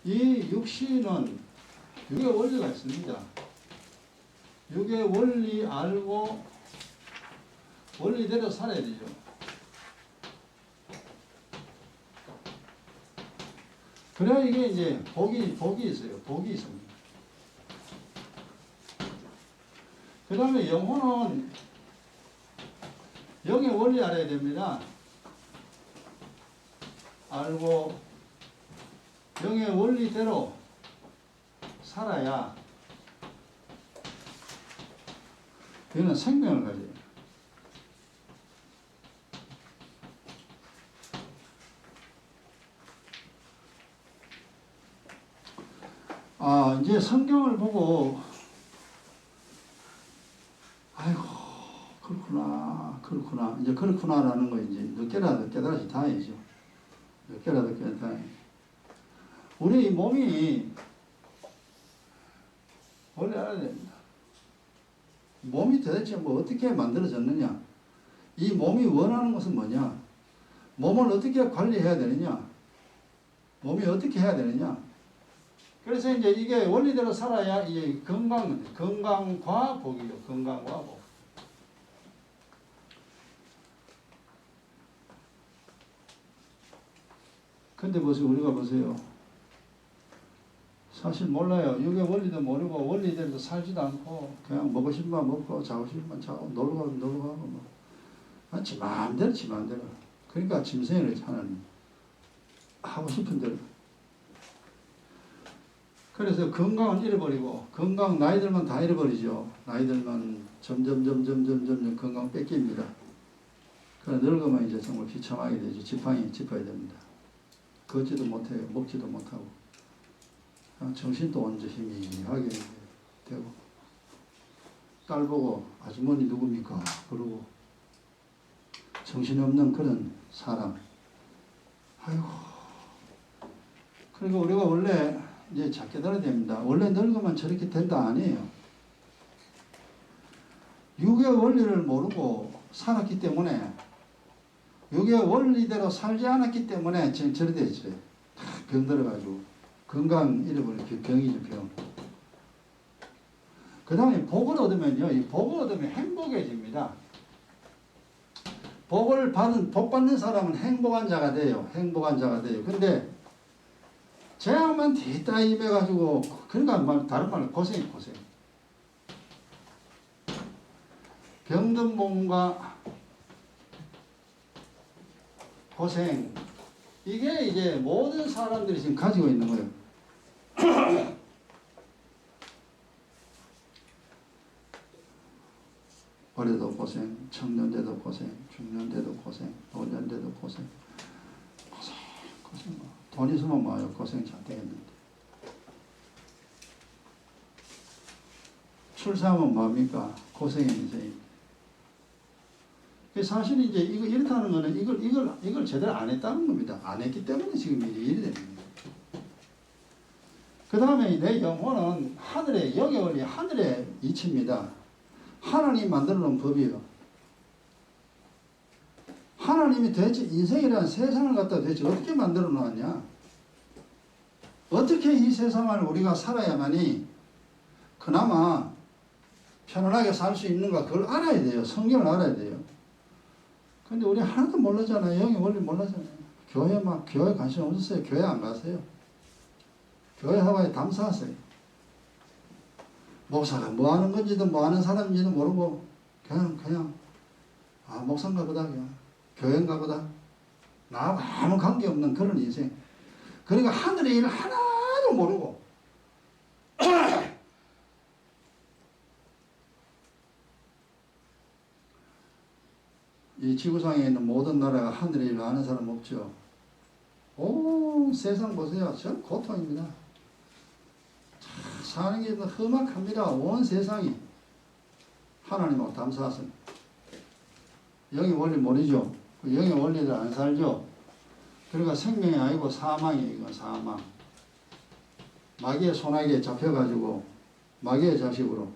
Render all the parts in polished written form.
이 육신은 육의 원리가 있습니다. 육의 원리 알고 원리대로 살아야 되죠. 그래야 이게 이제 복이 있어요. 복이 있습니다. 그 다음에 영혼은 영의 원리 알아야 됩니다. 알고 영의 원리대로 살아야 이거는 생명을 가져요. 이제 성경을 보고 아이고 그렇구나 이제 그렇구나라는 거 이제 늦게라도 깨달아서 다행이죠. 늦게라도 깨달아서 다행. 우리 몸이 원래 알아야 됩니다. 몸이 도대체 뭐 어떻게 만들어졌느냐? 이 몸이 원하는 것은 뭐냐? 몸을 어떻게 관리해야 되느냐? 몸이 어떻게 해야 되느냐? 그래서 이제 이게 원리대로 살아야 이제 건강과 복이죠. 건강과 복. 근데 우리가 보세요. 사실 몰라요. 육의 원리도 모르고 원리대로 살지도 않고 그냥 먹고 싶으면 먹고 자고 싶으면 자고 놀러 가면 놀러 가고 뭐. 지 마음대로. 그러니까 짐승을 하나님 하고 싶은 대로. 그래서 건강은 잃어버리고 건강 나이 들면 다 잃어버리죠. 나이 들면 점점 건강 뺏깁니다. 그래 늙으면 이제 정말 비참하게 되죠. 지팡이 짚어야 됩니다. 걷지도 못해요. 먹지도 못하고 정신도 언제 희미하게 되고 딸 보고 아주머니 누굽니까? 그러고 정신없는 그런 사람. 아이고. 그리고 우리가 원래 이제 잘 깨달아야 됩니다. 원래 늙으면 저렇게 된다 아니에요. 육의 원리를 모르고 살았기 때문에 육의 원리대로 살지 않았기 때문에 지금 저래 되죠. 다 병들어가지고 건강 잃어버리고 병이죠 병. 그 다음에 복을 얻으면요. 이 복을 얻으면 행복해집니다. 복 받는 사람은 행복한 자가 돼요. 행복한 자가 돼요. 근데 재앙만 뒤따 임해가지고 그러니까 다른 말로 고생. 병든 몸과 고생 이게 이제 모든 사람들이 지금 가지고 있는 거예요. 어려도 고생, 청년대도 고생, 중년대도 고생, 노년대도 고생. 돈 있으면 뭐요? 고생 잔뜩 했는데. 출산하면 뭡니까? 고생의 인생입니다. 사실 이제 이렇다는 거는 이걸 제대로 안 했다는 겁니다. 안 했기 때문에 지금 일이 되는 겁니다. 그 다음에 내 영혼은 하늘의 영의 원리, 하늘의 이치입니다. 하나님이 만들어 놓은 법이에요. 하나님이 도대체 인생이라는 세상을 갖다 도대체 어떻게 만들어 놓았냐? 어떻게 이 세상을 우리가 살아야만이 그나마 편안하게 살 수 있는가 그걸 알아야 돼요. 성경을 알아야 돼요. 근데 우리 하나도 모르잖아요. 영의 원리 몰랐잖아요. 교회 관심 없었어요. 교회 안 가세요. 교회 하와에 담사하세요. 목사가 뭐 하는 건지도 뭐 하는 사람인지도 모르고 그냥 목사인가 보다 그냥 교회인가 보다 나하고 아무 관계없는 그런 인생. 그러니까 하늘의 일을 하나도 모르고 이 지구상에 있는 모든 나라가 하늘의 일을 아는 사람 없죠. 오 세상 보세요. 전 고통입니다. 사는 게 험악합니다. 온 세상이 하나님하고 담사하십니다. 영의 원리 모르죠. 영의 원리를 안 살죠. 그러니까 생명이 아니고 사망이에요. 사망. 마귀의 손아귀에 잡혀가지고 마귀의 자식으로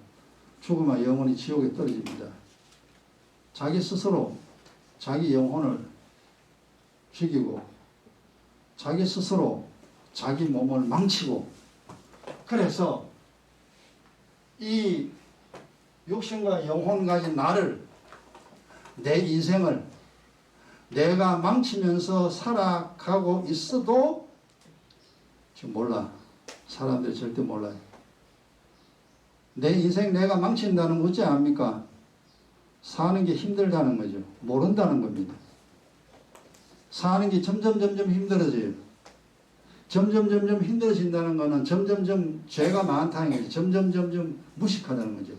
죽으면 영혼이 지옥에 떨어집니다. 자기 스스로 자기 영혼을 죽이고 자기 스스로 자기 몸을 망치고, 그래서 이 육신과 영혼 가진 나를, 내 인생을 내가 망치면서 살아가고 있어도 지금 몰라. 사람들이 절대 몰라요. 내 인생 내가 망친다는 거 어찌 압니까? 사는 게 힘들다는 거죠. 모른다는 겁니다. 사는 게 점점 힘들어져요. 점점 힘들어진다는 거는 점점 죄가 많다는 거죠. 점점 무식하다는 거죠.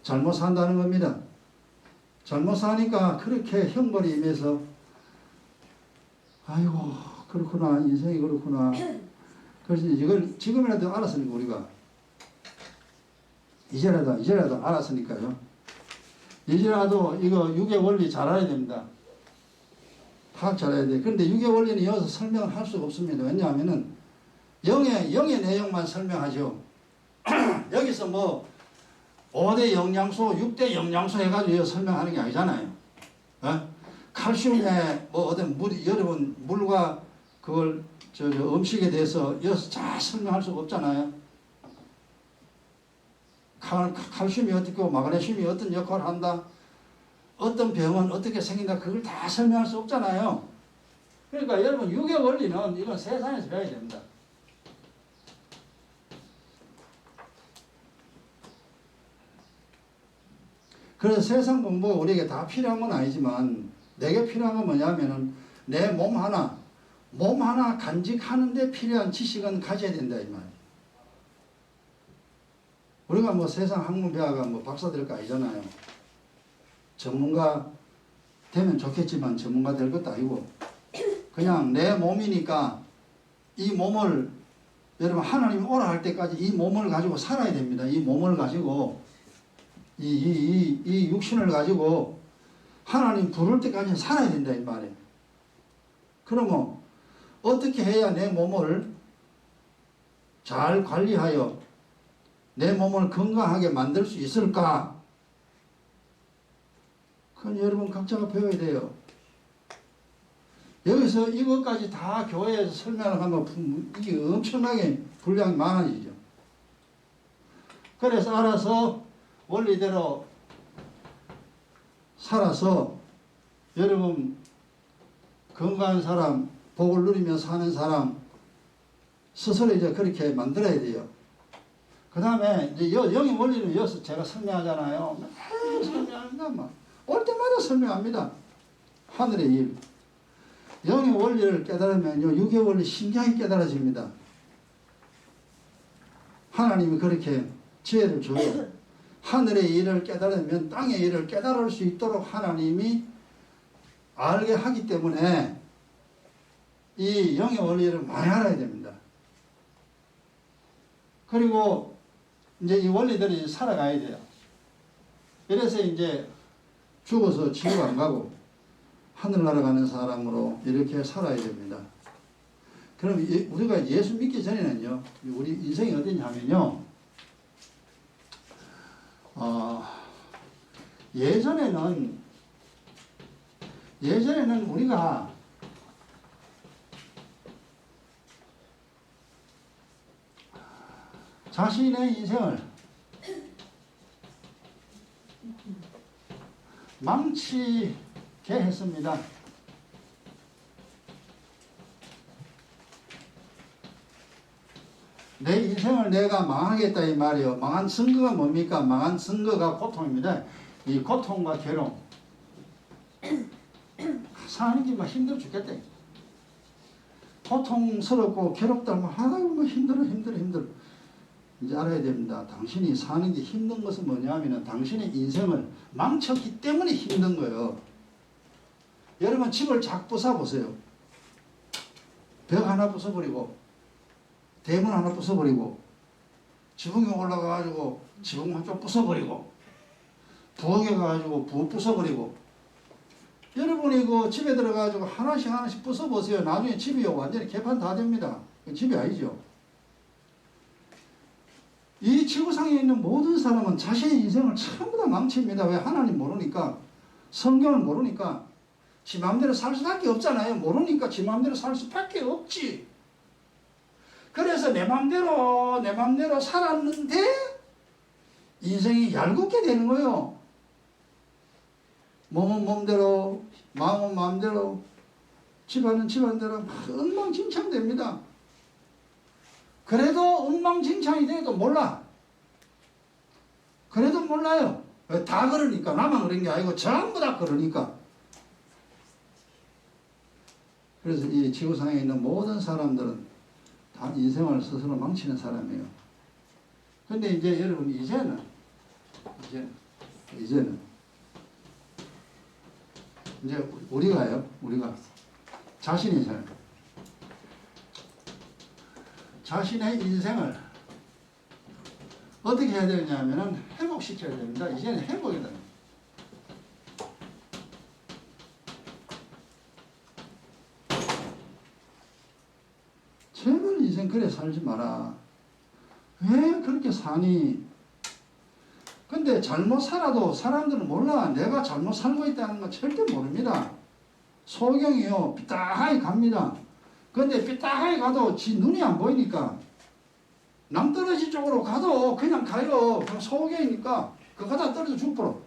잘못 산다는 겁니다. 잘못 사니까 그렇게 형벌이 임해서 아이고 그렇구나, 인생이 그렇구나. 그래서 이걸 지금이라도 알았으니까, 우리가 이제라도 알았으니까요. 이제라도 이거 육의 원리 잘 알아야 됩니다. 파악 잘 해야 돼. 그런데 육의 원리는 여기서 설명을 할 수가 없습니다. 왜냐하면은 영의 내용만 설명하죠. 여기서 뭐 5대 영양소, 6대 영양소 해가지고 설명하는 게 아니잖아요. 칼슘에 뭐 어떤 여러분 물과 그걸 저 음식에 대해서 여기서 잘 설명할 수가 없잖아요. 칼슘이 어떻고 마그네슘이 어떤 역할을 한다, 어떤 병은 어떻게 생긴다, 그걸 다 설명할 수 없잖아요. 그러니까 여러분 육의 원리는 이건 세상에서 배워야 됩니다. 그래서 세상 공부가 우리에게 다 필요한 건 아니지만, 내게 필요한 건 뭐냐면은 내 몸 하나 간직하는데 필요한 지식은 가져야 된다 이 말이에요. 우리가 뭐 세상 학문 배워가 뭐 박사 될 거 아니잖아요. 전문가 되면 좋겠지만 전문가 될 것도 아니고, 그냥 내 몸이니까 이 몸을, 여러분 하나님이 오라 할 때까지 이 몸을 가지고 살아야 됩니다. 이 몸을 가지고 이 육신을 가지고 하나님 부를 때까지 살아야 된다 이 말이에요. 그러면 어떻게 해야 내 몸을 잘 관리하여 내 몸을 건강하게 만들 수 있을까? 그건 여러분 각자가 배워야 돼요. 여기서 이것까지 다 교회에서 설명을 하면 이게 엄청나게 분량이 많아지죠. 그래서 알아서 원리대로 살아서 여러분 건강한 사람, 복을 누리며 사는 사람 스스로 이제 그렇게 만들어야 돼요. 그 다음에 이제 영의 원리는 여기서 제가 설명하잖아요. 설명합니다. 막. 올 때마다 설명합니다. 하늘의 일. 영의 원리를 깨달으면요, 육의 원리 신기하게 깨달아집니다. 하나님이 그렇게 지혜를 줘요. 하늘의 일을 깨달으면 땅의 일을 깨달을 수 있도록 하나님이 알게 하기 때문에 이 영의 원리를 많이 알아야 됩니다. 그리고 이제 이 원리들이 살아가야 돼요. 이래서 이제 죽어서 지옥 안 가고 하늘나라 가는 사람으로 이렇게 살아야 됩니다. 그럼 우리가 예수 믿기 전에는요, 우리 인생이 어디냐면요, 예전에는 우리가 자신의 인생을 망치게 했습니다. 내 인생을 내가 망하겠다 이 말이에요. 망한 증거가 뭡니까? 망한 증거가 고통입니다. 이 고통과 괴로움. 사는 게 막 힘들어 죽겠다. 고통스럽고 괴롭다. 아이고 뭐 힘들어. 이제 알아야 됩니다. 당신이 사는 게 힘든 것은 뭐냐면은 당신의 인생을 망쳤기 때문에 힘든 거예요. 여러분 집을 착 부숴보세요. 벽 하나 부숴버리고 대문 하나 부숴버리고 지붕에 올라가가지고 지붕 한쪽 부숴버리고 부엌에 가가지고 부엌 부숴버리고, 여러분이 그 집에 들어가가지고 하나씩 부숴보세요. 나중에 집이 완전히 개판 다 됩니다. 집이 아니죠. 이 지구상에 있는 모든 사람은 자신의 인생을 전부 다 망칩니다. 왜? 하나님 모르니까, 성경을 모르니까, 지 마음대로 살 수밖에 없잖아요. 모르니까 지 마음대로 살 수밖에 없지. 내 맘대로 살았는데 인생이 얄궂게 되는 거예요. 몸은 몸대로, 마음은 마음대로, 집안은 집안대로 막 엉망진창 됩니다. 그래도 엉망진창이 돼도 몰라. 그래도 몰라요. 다 그러니까. 나만 그런 게 아니고 전부 다 그러니까. 그래서 이 지구상에 있는 모든 사람들은 다 인생을 스스로 망치는 사람이에요. 근데 이제 여러분 이제는 이제 우리가 자신의 인생을 어떻게 해야 되냐면은 회복시켜야 됩니다. 이제는 회복이다. 제발 인생 그래 살지 마라. 왜 그렇게 사니? 근데 잘못 살아도 사람들은 몰라. 내가 잘못 살고 있다는 건 절대 모릅니다. 소경이요. 삐딱하게 갑니다. 근데 삐딱하게 가도 지 눈이 안 보이니까 남떨어지 쪽으로 가도 그냥 가요. 그럼 소경이니까 그 가다 떨어져 죽어버려.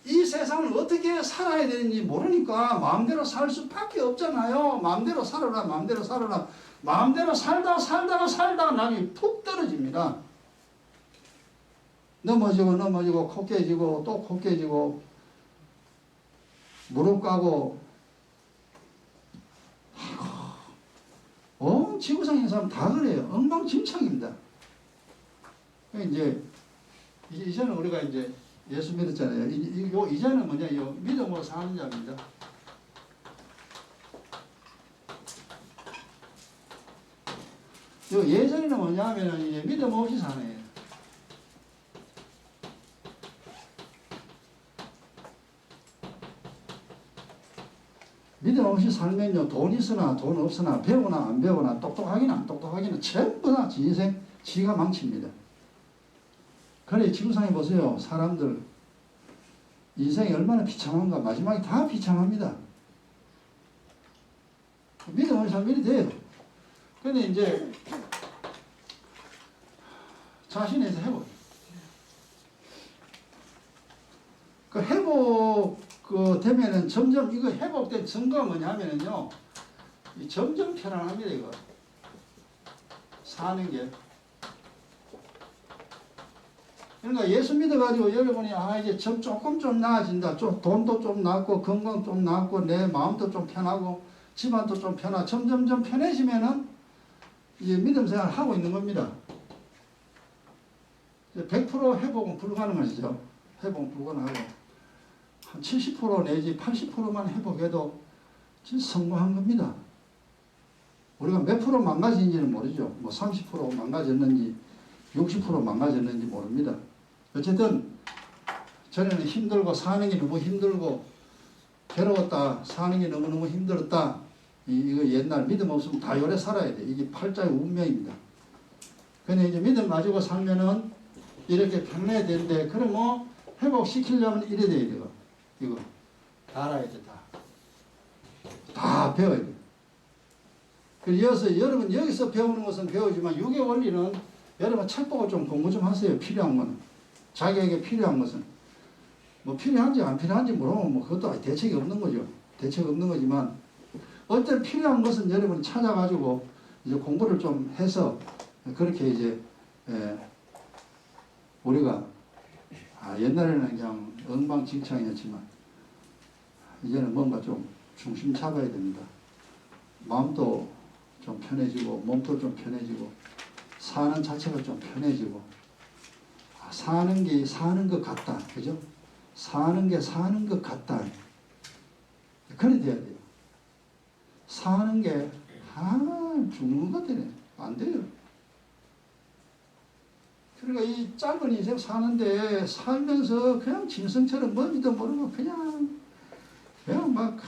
이 세상을 어떻게 살아야 되는지 모르니까 마음대로 살 수밖에 없잖아요. 마음대로 살아라. 마음대로 살아라. 마음대로 살다가 나중에 푹 떨어집니다. 넘어지고 코 깨지고 또 코 깨지고 무릎 까고 지구상에 사람 다 그래요. 엉망진창입니다. 이제는 우리가 이제 예수 믿었잖아요. 이제는 뭐냐, 믿음으로 사는 자입니다. 예전에는 뭐냐 하면은 이제 믿음 없이 사네요. 믿음 없이 살면요, 돈 있으나 돈 없으나 배우나 안 배우나 똑똑하기나 안 똑똑하기나 전부 다 인생 지가 망칩니다. 그래 지구상에 보세요. 사람들 인생이 얼마나 비참한가. 마지막에 다 비참합니다. 믿음 없이 살면 이리 돼요. 근데 이제 자신에서 회복. 그 회복 되면은 점점 이거 회복된 증거가 뭐냐면은요, 점점 편안합니다. 이거 사는 게. 그러니까 예수 믿어가지고 여러분이 이제 조금 좀 나아진다. 돈도 좀 나았고 건강 좀 나았고 내 마음도 좀 편하고 집안도 좀 편하고 점점 편해지면은 이제 믿음 생활을 하고 있는 겁니다. 100% 회복은 불가능하시죠. 회복은 불가능하고 한 70% 내지 80%만 회복해도 진짜 성공한 겁니다. 우리가 몇 프로 망가진지는 모르죠. 뭐 30% 망가졌는지 60% 망가졌는지 모릅니다. 어쨌든 전에는 힘들고 사는 게 너무 힘들고 괴로웠다. 사는 게 너무너무 힘들었다. 이거 옛날 믿음 없으면 다 오래 살아야 돼. 이게 팔자의 운명입니다. 근데 이제 믿음 가지고 살면은 이렇게 편해야 되는데, 그럼 뭐 회복시키려면 이래 돼야 돼요. 이거 다 알아야 돼. 다 배워야 돼. 그래서 여러분 여기서 배우는 것은 배우지만 육의 원리는 여러분 책 보고 좀 공부 좀 하세요. 필요한 거는. 자기에게 필요한 것은. 뭐 필요한지 안 필요한지 모르면 뭐 그것도 대책이 없는 거죠. 대책 없는 거지만 어떤 필요한 것은 여러분이 찾아가지고 이제 공부를 좀 해서 그렇게 이제 우리가 옛날에는 그냥 엉망진창이었지만 이제는 뭔가 좀 중심 잡아야 됩니다. 마음도 좀 편해지고 몸도 좀 편해지고 사는 자체가 좀 편해지고 사는 게 사는 것 같다. 그죠? 사는 게 사는 것 같다. 그래 돼야 돼요. 사는 게 죽는 것 같네. 안 돼요. 그러니까 이 짧은 인생 사는데 살면서 그냥 짐승처럼 뭔지도 모르고 그냥 막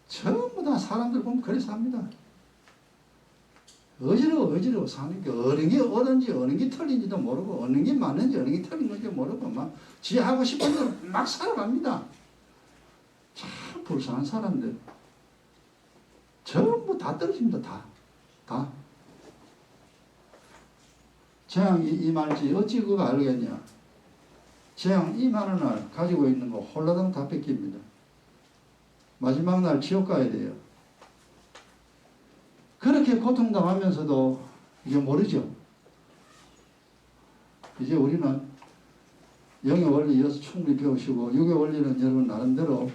전부 다 사람들 보면 그래 삽니다. 어지러워 사는 게 어느 게 옳은지 어느 게 틀린지도 모르고 어느 게 맞는지 어느 게 틀린 건지 모르고 막 지 하고 싶은 대로 막 살아갑니다. 참 불쌍한 사람들. 전부 다 떨어집니다. 다. 재앙이 임할지 어찌 그거 알겠냐. 재앙 임하는 날 가지고 있는 거 홀라당 다 뺏깁니다. 마지막 날 지옥 가야 돼요. 그렇게 고통당하면서도 이게 모르죠. 이제 우리는 영의 원리 이어서 충분히 배우시고 육의 원리는 여러분 나름대로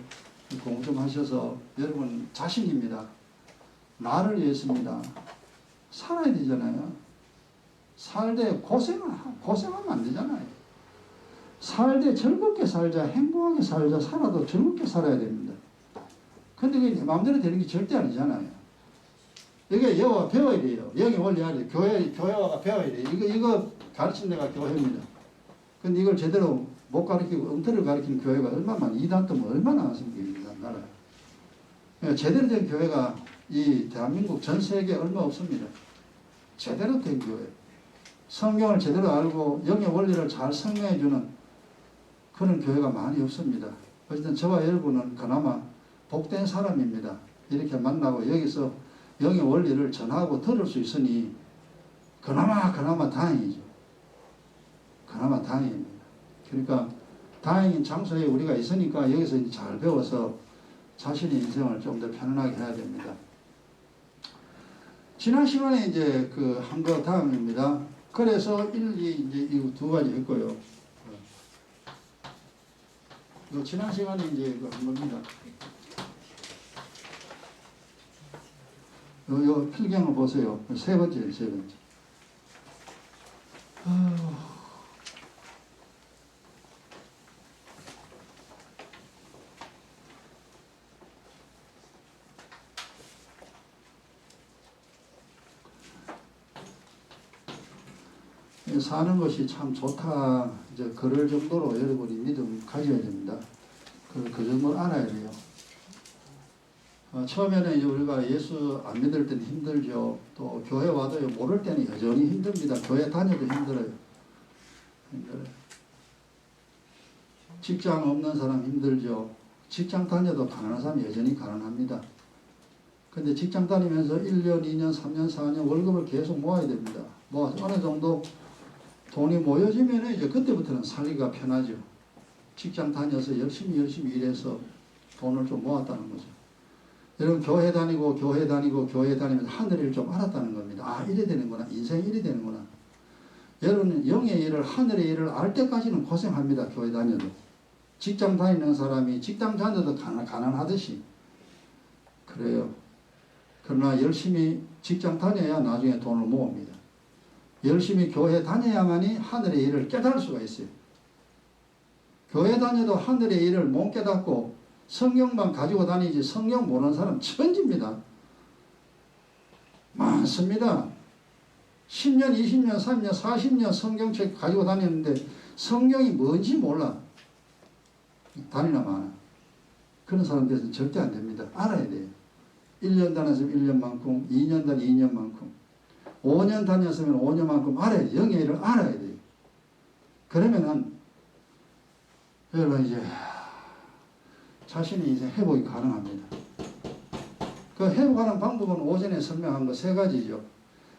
공부 좀 하셔서 여러분 자신입니다. 나를 위해서입니다. 살아야 되잖아요. 살되 고생하면 안 되잖아요. 살되 즐겁게 살자, 행복하게 살자, 살아도 즐겁게 살아야 됩니다. 근데 그게 내 마음대로 되는 게 절대 아니잖아요. 이게 여와 배워야 돼요. 영의 원리 알아요. 교회와가 배워야 돼요. 이거 가르친 데가 교회입니다. 근데 이걸 제대로 못 가르치고 엉터리를 가르치는 교회가 얼마나, 이단 뜨면 얼마나 많습니까? 나라에. 제대로 된 교회가 이 대한민국 전 세계에 얼마 없습니다. 제대로 된 교회. 성경을 제대로 알고 영의 원리를 잘 설명해주는 그런 교회가 많이 없습니다. 어쨌든 저와 여러분은 그나마 복된 사람입니다. 이렇게 만나고 여기서 영의 원리를 전하고 들을 수 있으니 그나마 다행이죠. 그나마 다행입니다. 그러니까 다행인 장소에 우리가 있으니까 여기서 이제 잘 배워서 자신의 인생을 좀 더 편안하게 해야 됩니다. 지난 시간에 이제 그 한 거 다음입니다. 그래서 1, 2 이제 이 두 가지 했고요. 지난 시간에 이제 그 한 겁니다. 요 필경을 보세요. 세 번째. 사는 것이 참 좋다. 이제 그럴 정도로 여러분이 믿음 가져야 됩니다. 그 정도를 알아야 돼요. 처음에는 이제 우리가 예수 안 믿을 때는 힘들죠. 또 교회 와도 모를 때는 여전히 힘듭니다. 교회 다녀도 힘들어요. 직장 없는 사람 힘들죠. 직장 다녀도 가난한 사람이 여전히 가난합니다. 근데 직장 다니면서 1년, 2년, 3년, 4년 월급을 계속 모아야 됩니다. 어느 정도 돈이 모여지면 이제 그때부터는 살기가 편하죠. 직장 다녀서 열심히 일해서 돈을 좀 모았다는 거죠. 여러분 교회 다니면서 하늘을 좀 알았다는 겁니다. 아, 이래 되는구나. 인생이 이래 되는구나. 여러분 영의 일을, 하늘의 일을 알 때까지는 고생합니다. 교회 다녀도. 직장 다니는 사람이 직장 다녀도 가난하듯이 그래요. 그러나 열심히 직장 다녀야 나중에 돈을 모읍니다. 열심히 교회 다녀야만이 하늘의 일을 깨달을 수가 있어요. 교회 다녀도 하늘의 일을 못 깨닫고 성경만 가지고 다니지 성경 모르는 사람 천지입니다. 많습니다. 10년, 20년, 30년, 40년 성경책 가지고 다니는데 성경이 뭔지 몰라. 다니나 마나. 그런 사람들은 절대 안 됩니다. 알아야 돼요. 1년 다녔으면 1년만큼, 2년 다니 2년만큼, 5년 다녔으면 5년만큼 알아야 돼요. 영의 일을 알아야 돼요. 그러면은 여러분 이제 자신의 인생 회복이 가능합니다. 그 회복하는 방법은 오전에 설명한 거 3가지죠.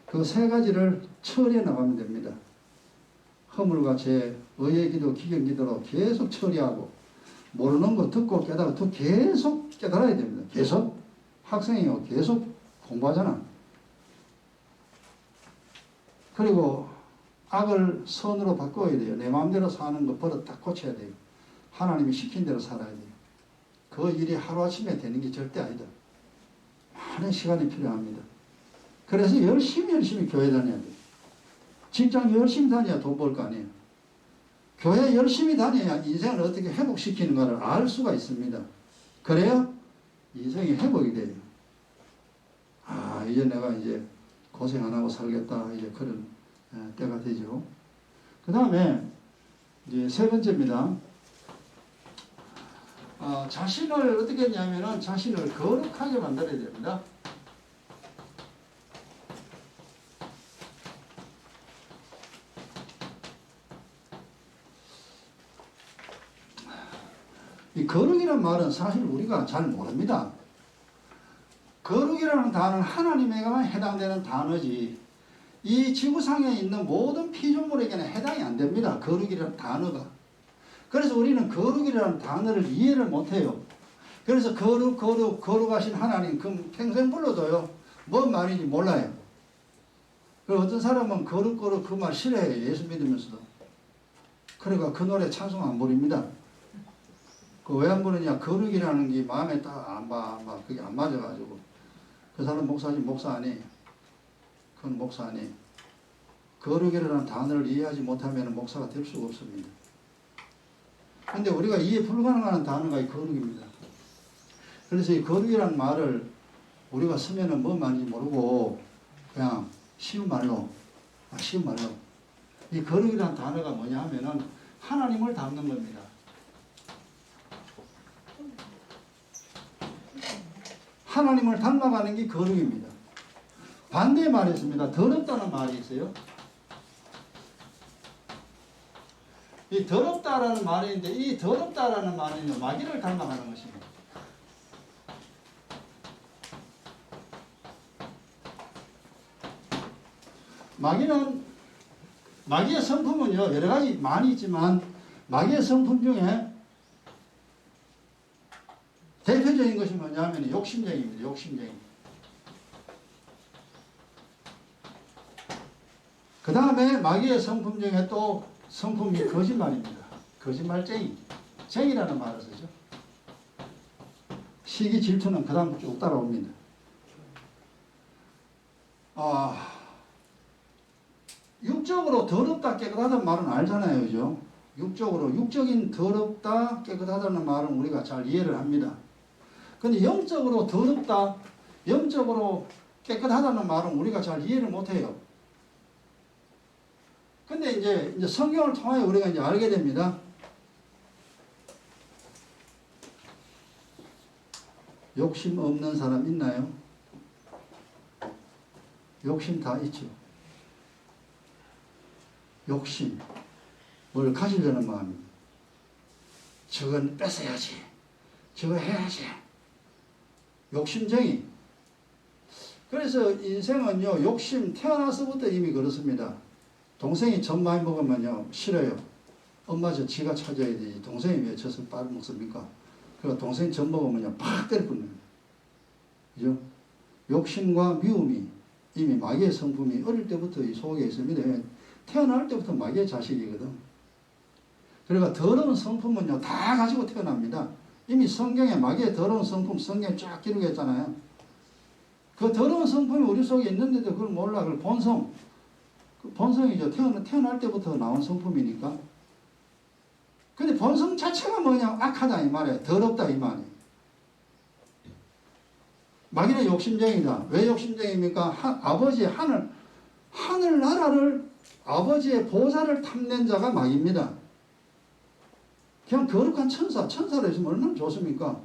그 3가지를 처리해 나가면 됩니다. 허물과 죄, 의의 기도, 기경 기도로 계속 처리하고 모르는 거 듣고 깨달고 계속 깨달아야 됩니다. 계속 학생이요. 계속 공부하잖아. 그리고 악을 선으로 바꿔야 돼요. 내 마음대로 사는 거 버릇 딱 고쳐야 돼요. 하나님이 시킨 대로 살아야 돼요. 그 일이 하루아침에 되는 게 절대 아니다. 많은 시간이 필요합니다. 그래서 열심히 교회 다녀야 돼요. 직장 열심히 다녀야 돈 벌 거 아니에요. 교회 열심히 다녀야 인생을 어떻게 회복시키는가를 알 수가 있습니다. 그래야 인생이 회복이 돼요. 아, 이제 내가 이제 고생 안 하고 살겠다. 이제 그런 때가 되죠. 그 다음에 이제 3번째입니다. 자신을 어떻게 했냐면은 자신을 거룩하게 만들어야 됩니다. 이 거룩이란 말은 사실 우리가 잘 모릅니다. 거룩이라는 거룩이라는 단어는 하나님에게만 해당되는 단어지 이 지구상에 있는 모든 피조물에게는 해당이 안 됩니다. 거룩이라는 단어가. 그래서 우리는 거룩이라는 단어를 이해를 못해요. 그래서 거룩하신 하나님 그럼 평생 불러도요 뭔 말인지 몰라요. 그리고 어떤 사람은 거룩 그 말 싫어해요. 예수 믿으면서도. 그러니까 그 노래 찬송 안 부릅니다. 그 왜 안 부르냐? 거룩이라는 게 마음에 딱 안 그게 안 맞아가지고. 그 사람 목사 아니에요. 그건 목사 아니에요. 거룩이라는 단어를 이해하지 못하면 목사가 될 수가 없습니다. 근데 우리가 이해 불가능한 단어가 이 거룩입니다. 그래서 이 거룩이라는 말을 우리가 쓰면은 뭔 말인지 모르고 그냥 쉬운 말로 이 거룩이라는 단어가 뭐냐 하면은 하나님을 닮는 겁니다. 하나님을 닮아가는 게 거룩입니다. 반대의 말이 있습니다. 더럽다는 말이 있어요. 이 더럽다라는 말이 있는데 이 더럽다라는 말은 마귀를 닮아가는 것입니다. 마귀의 성품은요 여러 가지 많이 있지만 마귀의 성품 중에 대표적인 것이 뭐냐면 욕심쟁이입니다. 욕심쟁이. 그 다음에 마귀의 성품 중에 또 성품이 거짓말입니다. 거짓말쟁이. 쟁이라는 말을 쓰죠. 시기 질투는 그 다음 쭉 따라옵니다. 육적으로 더럽다 깨끗하다는 말은 알잖아요. 그죠? 육적인 더럽다 깨끗하다는 말은 우리가 잘 이해를 합니다. 근데 영적으로 더럽다, 영적으로 깨끗하다는 말은 우리가 잘 이해를 못해요. 근데 이제 성경을 통하여 우리가 이제 알게 됩니다. 욕심 없는 사람 있나요? 욕심 다 있죠. 욕심, 뭘 가지려는 마음입니다. 저건 뺏어야지, 저거 해야지. 욕심쟁이. 그래서 인생은요 욕심 태어나서부터 이미 그렇습니다. 동생이 젖 많이 먹으면요 싫어요. 엄마 저 지가 찾아야 되지. 동생이 왜 젖을 빨아먹습니까? 그러니까 동생이 젖 먹으면요 팍 때려붙는 거예요. 그죠? 욕심과 미움이 이미 마귀의 성품이 어릴 때부터 이 속에 있습니다. 태어날 때부터 마귀의 자식이거든. 그러니까 더러운 성품은요 다 가지고 태어납니다. 이미 성경에 마귀의 더러운 성품 성경에 쫙 기록했잖아요. 그 더러운 성품이 우리 속에 있는데도 그걸 몰라. 그걸 본성. 그 본성이죠. 태어날 때부터 나온 성품이니까. 근데 본성 자체가 뭐냐? 악하다 이 말이에요. 더럽다 이 말이에요. 마귀는 욕심쟁이다. 왜 욕심쟁이입니까? 아버지의 하늘나라를 아버지의 보좌를 탐낸 자가 마귀입니다. 그냥 거룩한 천사로 있으면 얼마나 좋습니까?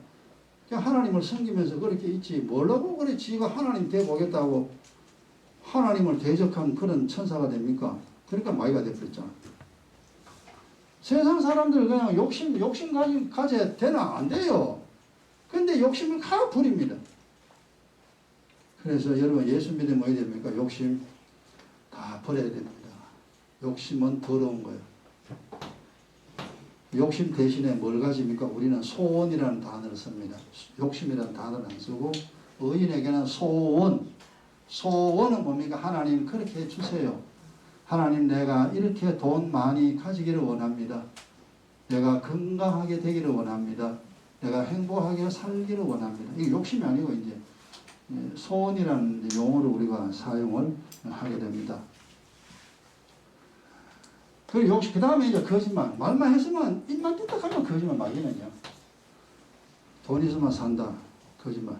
그냥 하나님을 섬기면서 그렇게 있지. 뭐라고 그래 지가 하나님 돼보겠다고 하나님을 대적한 그런 천사가 됩니까? 그러니까 마귀가 돼버렸잖아. 세상 사람들 그냥 욕심 가져야 되나? 안 돼요. 근데 욕심을 다 부립니다. 그래서 여러분 예수 믿으면 뭐 해야 됩니까? 욕심 다 버려야 됩니다. 욕심은 더러운 거예요. 욕심 대신에 뭘 가집니까? 우리는 소원이라는 단어를 씁니다. 욕심이라는 단어를 안 쓰고 의인에게는 소원은 뭡니까? 하나님 그렇게 해주세요. 하나님 내가 이렇게 돈 많이 가지기를 원합니다. 내가 건강하게 되기를 원합니다. 내가 행복하게 살기를 원합니다. 이게 욕심이 아니고 이제 소원이라는 용어를 우리가 사용을 하게 됩니다. 그 다음에 이제 거짓말. 말만 했으면, 입만 뚝딱하면 거짓말 마귀는요. 돈 있으면 산다. 거짓말.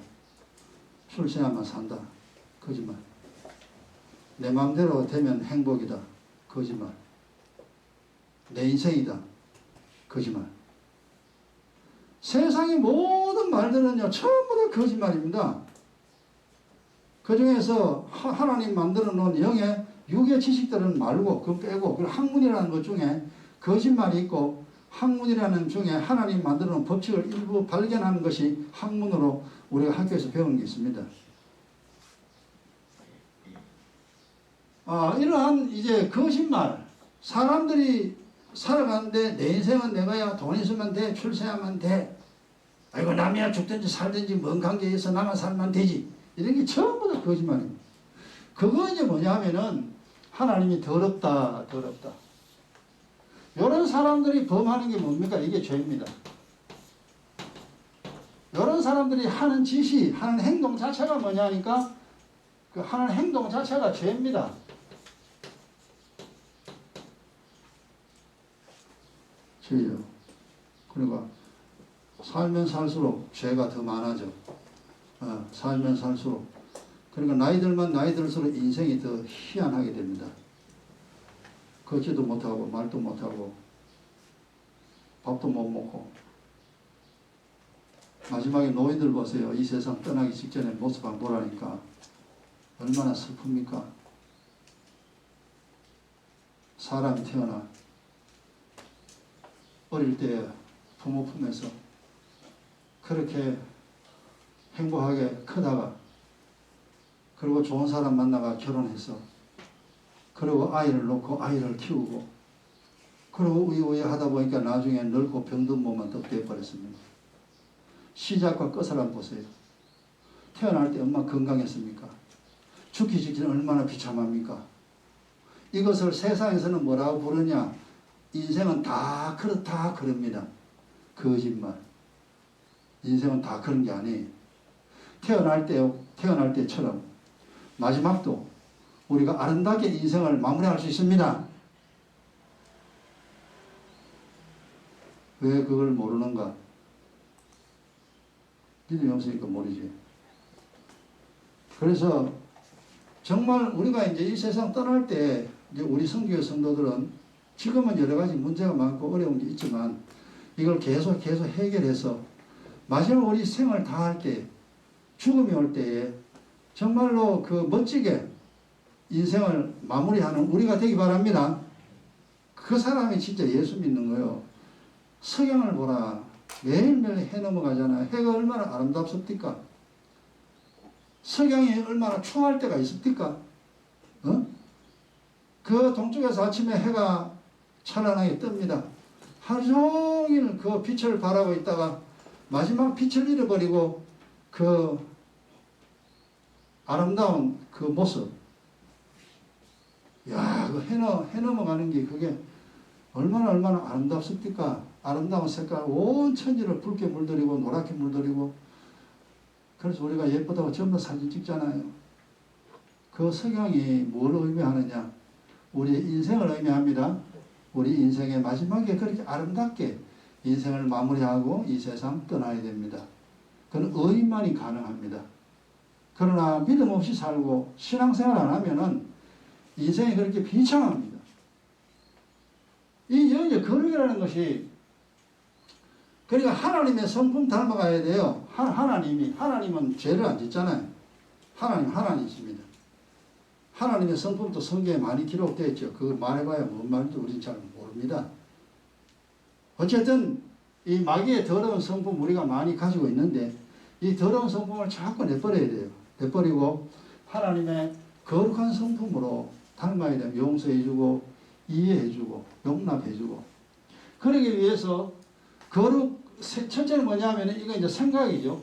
술 취하면 산다. 거짓말. 내 마음대로 되면 행복이다. 거짓말. 내 인생이다. 거짓말. 세상의 모든 말들은요, 전부 다 거짓말입니다. 그 중에서 하나님 만들어 놓은 영의 육의 지식들은 말고 그거 빼고 그 학문이라는 것 중에 거짓말이 있고 학문이라는 중에 하나님 만들어 놓은 법칙을 일부 발견하는 것이 학문으로 우리가 학교에서 배우는 게 있습니다. 이러한 이제 거짓말, 사람들이 살아가는데 내 인생은 내가야 돈 있으면 돼, 출세하면 돼, 아이고 남이야 죽든지 살든지 뭔 관계에 있어 나만 살면 되지, 이런 게 전부 다 거짓말입니다. 그거 이제 뭐냐 하면은 하나님이 더럽다 더럽다, 이런 사람들이 범하는 게 뭡니까? 이게 죄입니다. 이런 사람들이 하는 짓이, 하는 행동 자체가 뭐냐 하니까 그 하는 행동 자체가 죄입니다. 죄요. 그러니까 살면 살수록 죄가 더 많아져. 살면 살수록. 그러니까 나이 들면 나이 들수록 인생이 더 희한하게 됩니다. 걷지도 못하고 말도 못하고 밥도 못 먹고. 마지막에 노인들 보세요. 이 세상 떠나기 직전에 모습 안 보라니까 얼마나 슬픕니까? 사람이 태어나 어릴 때 부모 품에서 그렇게 행복하게 크다가, 그리고 좋은 사람 만나가 결혼해서, 그리고 아이를 놓고 아이를 키우고, 그리고 우유우유 하다 보니까 나중에 늙고 병든 몸만 더 되어버렸습니다. 시작과 끝을 한번 보세요. 태어날 때 얼마나 건강했습니까? 죽기 직전에 얼마나 비참합니까? 이것을 세상에서는 뭐라고 부르냐? 인생은 다 그렇다 그럽니다. 거짓말. 인생은 다 그런 게 아니에요. 태어날 때처럼 마지막도 우리가 아름답게 인생을 마무리할 수 있습니다. 왜 그걸 모르는가? 믿음이 없으니까 모르지. 그래서 정말 우리가 이제 이 세상 떠날 때 이제 우리 성교회 성도들은 지금은 여러 가지 문제가 많고 어려운 게 있지만 이걸 계속 해결해서 마지막 우리 생을 다할 때, 죽음이 올 때에 정말로 그 멋지게 인생을 마무리하는 우리가 되기 바랍니다. 그 사람이 진짜 예수 믿는 거요. 석양을 보라. 매일매일 해 넘어가잖아요. 해가 얼마나 아름답습니까? 석양이 얼마나 추할 때가 있습니까? 그 동쪽에서 아침에 해가 찬란하게 뜹니다. 하루 종일 그 빛을 바라고 있다가 마지막 빛을 잃어버리고 그 아름다운 그 모습, 야, 그 해 넘어가는 게 그게 얼마나 아름답습니까? 아름다운 색깔 온 천지를 붉게 물들이고 노랗게 물들이고. 그래서 우리가 예쁘다고 전부 사진 찍잖아요. 그 석양이 뭘 의미하느냐? 우리의 인생을 의미합니다. 우리 인생의 마지막에 그렇게 아름답게 인생을 마무리하고 이 세상 떠나야 됩니다. 그건 의인만이 가능합니다. 그러나 믿음 없이 살고 신앙생활 안 하면은 인생이 그렇게 비참합니다. 이제 거룩이라는 것이, 그러니까 하나님의 성품 닮아가야 돼요. 하나님은 죄를 안 짓잖아요. 하나님이십니다. 하나님의 성품도 성경에 많이 기록되어 있죠. 그거 말해봐야 뭔 말인지 우리는 잘 모릅니다. 어쨌든 이 마귀의 더러운 성품 우리가 많이 가지고 있는데 이 더러운 성품을 자꾸 내버려야 돼요. 내버리고 하나님의 거룩한 성품으로 닮아야 돼요. 용서해주고 이해해주고 용납해주고. 그러기 위해서 첫째는 뭐냐면 이거 이제 생각이죠.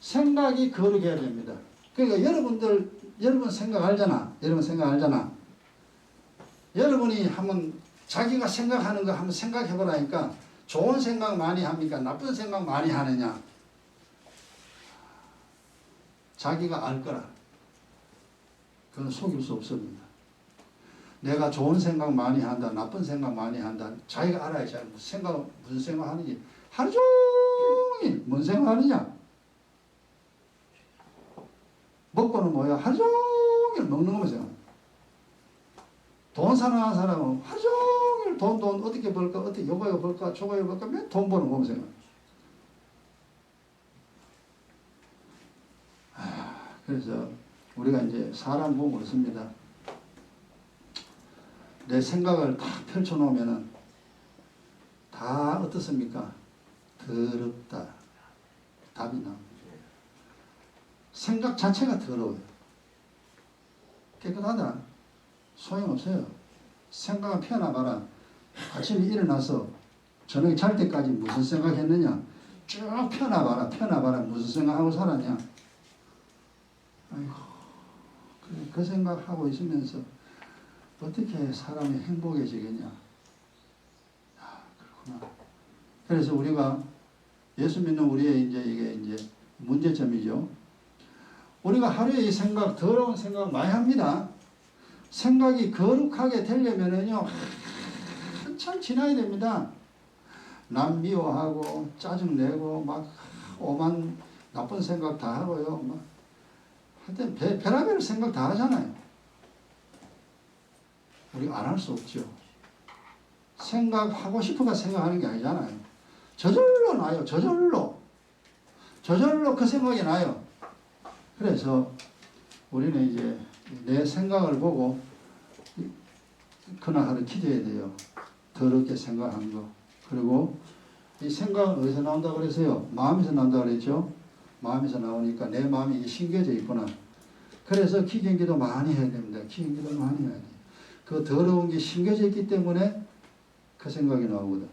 생각이 거룩해야 됩니다. 그러니까 여러분 생각 알잖아. 여러분이 한번 자기가 생각하는 거 한번 생각해보라니까 좋은 생각 많이 합니까? 나쁜 생각 많이 하느냐? 자기가 알 거라. 그건 속일 수 없습니다. 내가 좋은 생각 많이 한다, 나쁜 생각 많이 한다. 자기가 알아야지. 무슨 생각 하는지. 하루 종일 뭔 생각 하느냐? 먹고는 뭐야? 하루 종일 먹는 것만 생각. 돈 사랑하는 사람은 하루 종일 돈 어떻게 벌까? 어떻게 요거 벌까? 저거 벌까? 맨 돈 버는 것만 생각. 그래서 우리가 이제 사람 보면 그렇습니다. 내 생각을 다 펼쳐놓으면은 다 어떻습니까? 더럽다. 답이 나옵니다. 생각 자체가 더러워요. 깨끗하다. 소용없어요. 생각은 펴나가라. 아침에 일어나서 저녁에 잘 때까지 무슨 생각했느냐? 쭉 펴나봐라. 무슨 생각하고 살았냐? 아이고, 그 생각하고 있으면서 어떻게 사람이 행복해지겠냐? 아, 그렇구나. 그래서 우리가 예수 믿는 우리의 이게 문제점이죠. 우리가 하루에 이 생각, 더러운 생각 많이 합니다. 생각이 거룩하게 되려면은요, 한참 지나야 됩니다. 남 미워하고, 짜증내고, 막, 오만 나쁜 생각 다 하고요. 막, 하여튼, 별의별 생각 다 하잖아요. 우리가 안 할 수 없죠. 생각하고 싶어가 생각하는 게 아니잖아요. 저절로 나요. 저절로 그 생각이 나요. 그래서 우리는 이제 내 생각을 보고 그날 하루 기도해야 돼요. 더럽게 생각한 거. 그리고 이 생각은 어디서 나온다고 그랬어요? 마음에서 나온다고 그랬죠? 마음에서 나오니까 내 마음이 이게 심겨져 있구나. 그래서 기경기도 많이 해야 됩니다. 기경기도 많이 해야 돼요. 그 더러운 게 심겨져 있기 때문에 그 생각이 나오거든.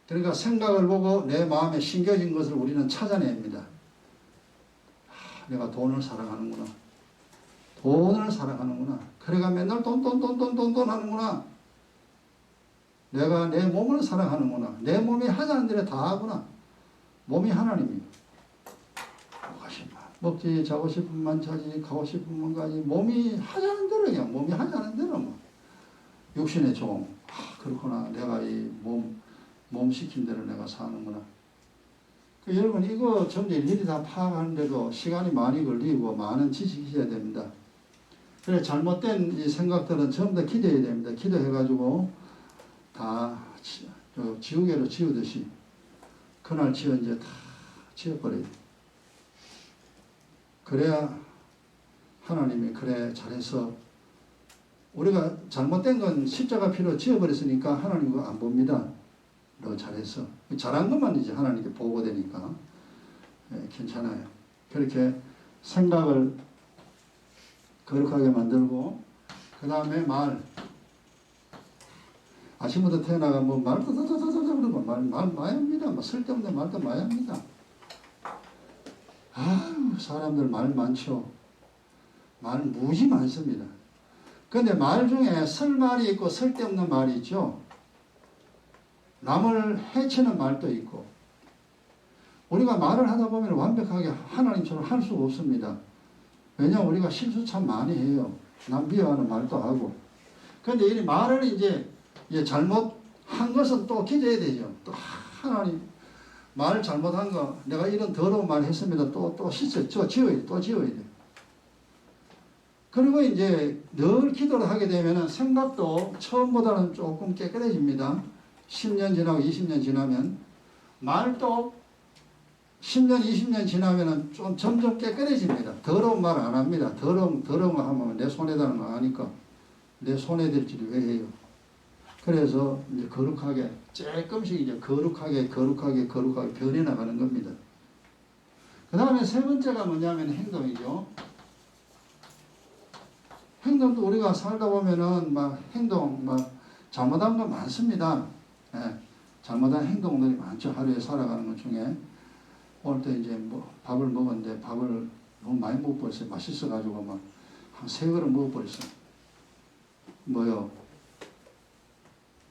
그러니까 생각을 보고 내 마음에 심겨진 것을 우리는 찾아냅니다. 내가 돈을 사랑하는구나. 돈을 사랑하는구나. 그래가 맨날 돈 하는구나. 내가 내 몸을 사랑하는구나. 내 몸이 하자는 대로 다 하구나. 몸이 하나님이에요. 먹지, 자고 싶으면 자지, 가고 싶으면 가지. 몸이 하자는 대로 그냥 몸이 하자는 대로 뭐. 육신의 종. 그렇구나. 내가 이 몸 시킨 대로 내가 사는구나. 여러분 이거 전부 일일이 다 파악하는데도 시간이 많이 걸리고 많은 지식이 있어야 됩니다. 그래 잘못된 이 생각들은 전부 다 기도해야 됩니다. 기도해가지고 다 지우개로 지우듯이 그날 지어 이제 다 지워버려야 돼. 그래야 하나님이 그래 잘해서 우리가 잘못된 건 십자가 피로 지워버렸으니까 하나님 그거 안 봅니다. 너 잘했어. 잘한 것만 이제 하나님께 보고되니까 괜찮아요. 그렇게 생각을 거룩하게 만들고 그 다음에 말 아침부터 태어나가 뭐 말도 그러고 말 많이 합니다. 뭐 쓸데없는 말도 많이 합니다. 아유 사람들 말 많죠. 말 무지 많습니다. 근데 말 중에 설 말이 있고 쓸데없는 말이 있죠. 남을 해치는 말도 있고 우리가 말을 하다 보면 완벽하게 하나님처럼 할 수가 없습니다. 왜냐하면 우리가 실수 참 많이 해요. 남 미워하는 말도 하고. 그런데 이 말을 이제 잘못한 것은 또 기도해야 되죠. 또 하나님 말 잘못한 거 내가 이런 더러운 말 했습니다. 또 씻어 지워야 돼. 또 지워야 돼. 그리고 이제 늘 기도를 하게 되면 생각도 처음보다는 조금 깨끗해집니다. 10년 지나고 20년 지나면 말도 10년 20년 지나면 좀 점점 깨끗해집니다. 더러운 말 안 합니다. 더러운 거 하면 내 손에 닿는 거 아니까 내 손에 댈지를 왜 해요. 그래서 이제 거룩하게 조금씩 이제 거룩하게 변해 나가는 겁니다. 그 다음에 세 번째가 뭐냐면 행동이죠. 행동도 우리가 살다 보면은 행동 잘못한 거 많습니다. 잘못한 행동들이 많죠. 하루에 살아가는 것 중에. 오늘 또 이제 밥을 먹었는데 밥을 너무 많이 먹어버렸어요. 맛있어가지고 한 3그릇 먹어버렸어요.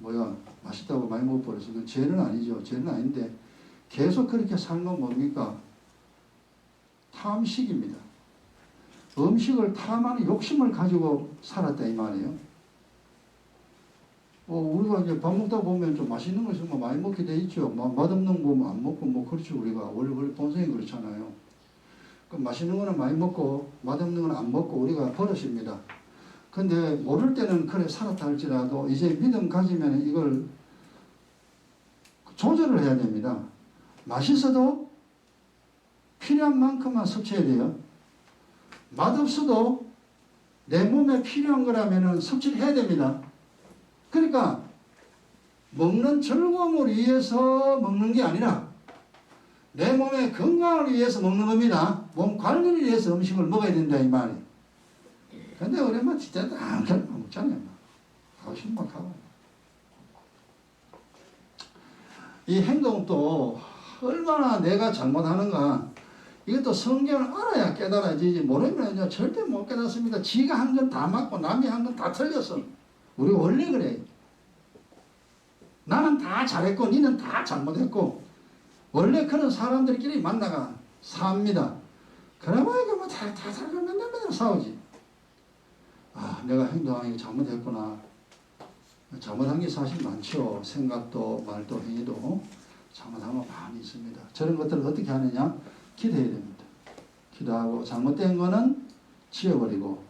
뭐야 맛있다고 많이 먹어버렸어요. 그건 죄는 아니죠. 죄는 아닌데 계속 그렇게 살면 뭡니까? 탐식입니다. 음식을 탐하는 욕심을 가지고 살았다 이 말이에요. 우리가 이제 밥 먹다 보면 좀 맛있는 거 있으면 많이 먹게 돼 있죠. 맛없는 거 안 먹고 그렇죠. 우리가 원래 본성이 그렇잖아요. 맛있는 거는 많이 먹고 맛없는 거는 안 먹고 우리가 버릇입니다. 근데 모를 때는 그래 살았다 할지라도 이제 믿음 가지면 이걸 조절을 해야 됩니다. 맛있어도 필요한 만큼만 섭취해야 돼요. 맛없어도 내 몸에 필요한 거라면 섭취를 해야 됩니다. 그러니까 먹는 즐거움을 위해서 먹는 게 아니라 내 몸의 건강을 위해서 먹는 겁니다. 몸 관리를 위해서 음식을 먹어야 된다 이 말이에요. 근데 우리 뭐 진짜 아무렇게나 먹잖아요. 하고 싶은 막 하고. 이 행동도 얼마나 내가 잘못하는가 이것도 성경을 알아야 깨달아지지 모르면요 절대 못 깨닫습니다. 지가 한 건 다 맞고 남이 한 건 다 틀렸어. 우리가 원래 그래. 나는 다 잘했고 니는 다 잘못했고 원래 그런 사람들끼리 만나가 삽니다. 그러면 뭐 다 살고 맨날 싸우지. 아 내가 행동한 게 잘못했구나. 잘못한 게 사실 많죠. 생각도 말도 행위도 잘못한 거 많이 있습니다. 저런 것들을 어떻게 하느냐? 기도해야 됩니다. 기도하고 잘못된 거는 지워버리고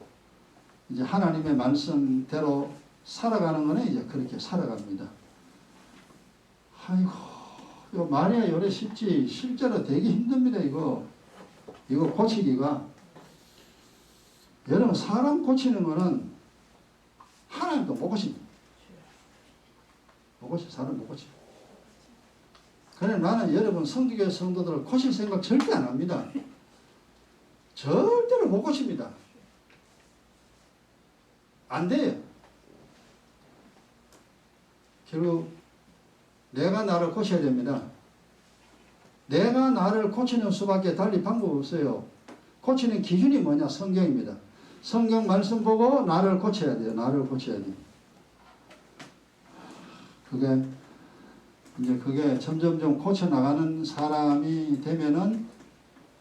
이제 하나님의 말씀대로 살아가는 거는 이제 그렇게 살아갑니다. 아이고 이거 말이야 요래 쉽지 실제로 되게 힘듭니다. 이거 고치기가. 여러분 사람 고치는 거는 하나님도 못 고칩니다. 못 고쳐. 사람 못 고쳐. 그래 나는 여러분 성도교회 성도들을 고칠 생각 절대 안 합니다. 절대로 못 고칩니다. 안 돼요. 결국 내가 나를 고쳐야 됩니다. 내가 나를 고치는 수밖에 달리 방법 없어요. 고치는 기준이 뭐냐? 성경입니다. 성경 말씀 보고 나를 고쳐야 돼요. 나를 고쳐야 돼요. 그게 점점점 고쳐나가는 사람이 되면은,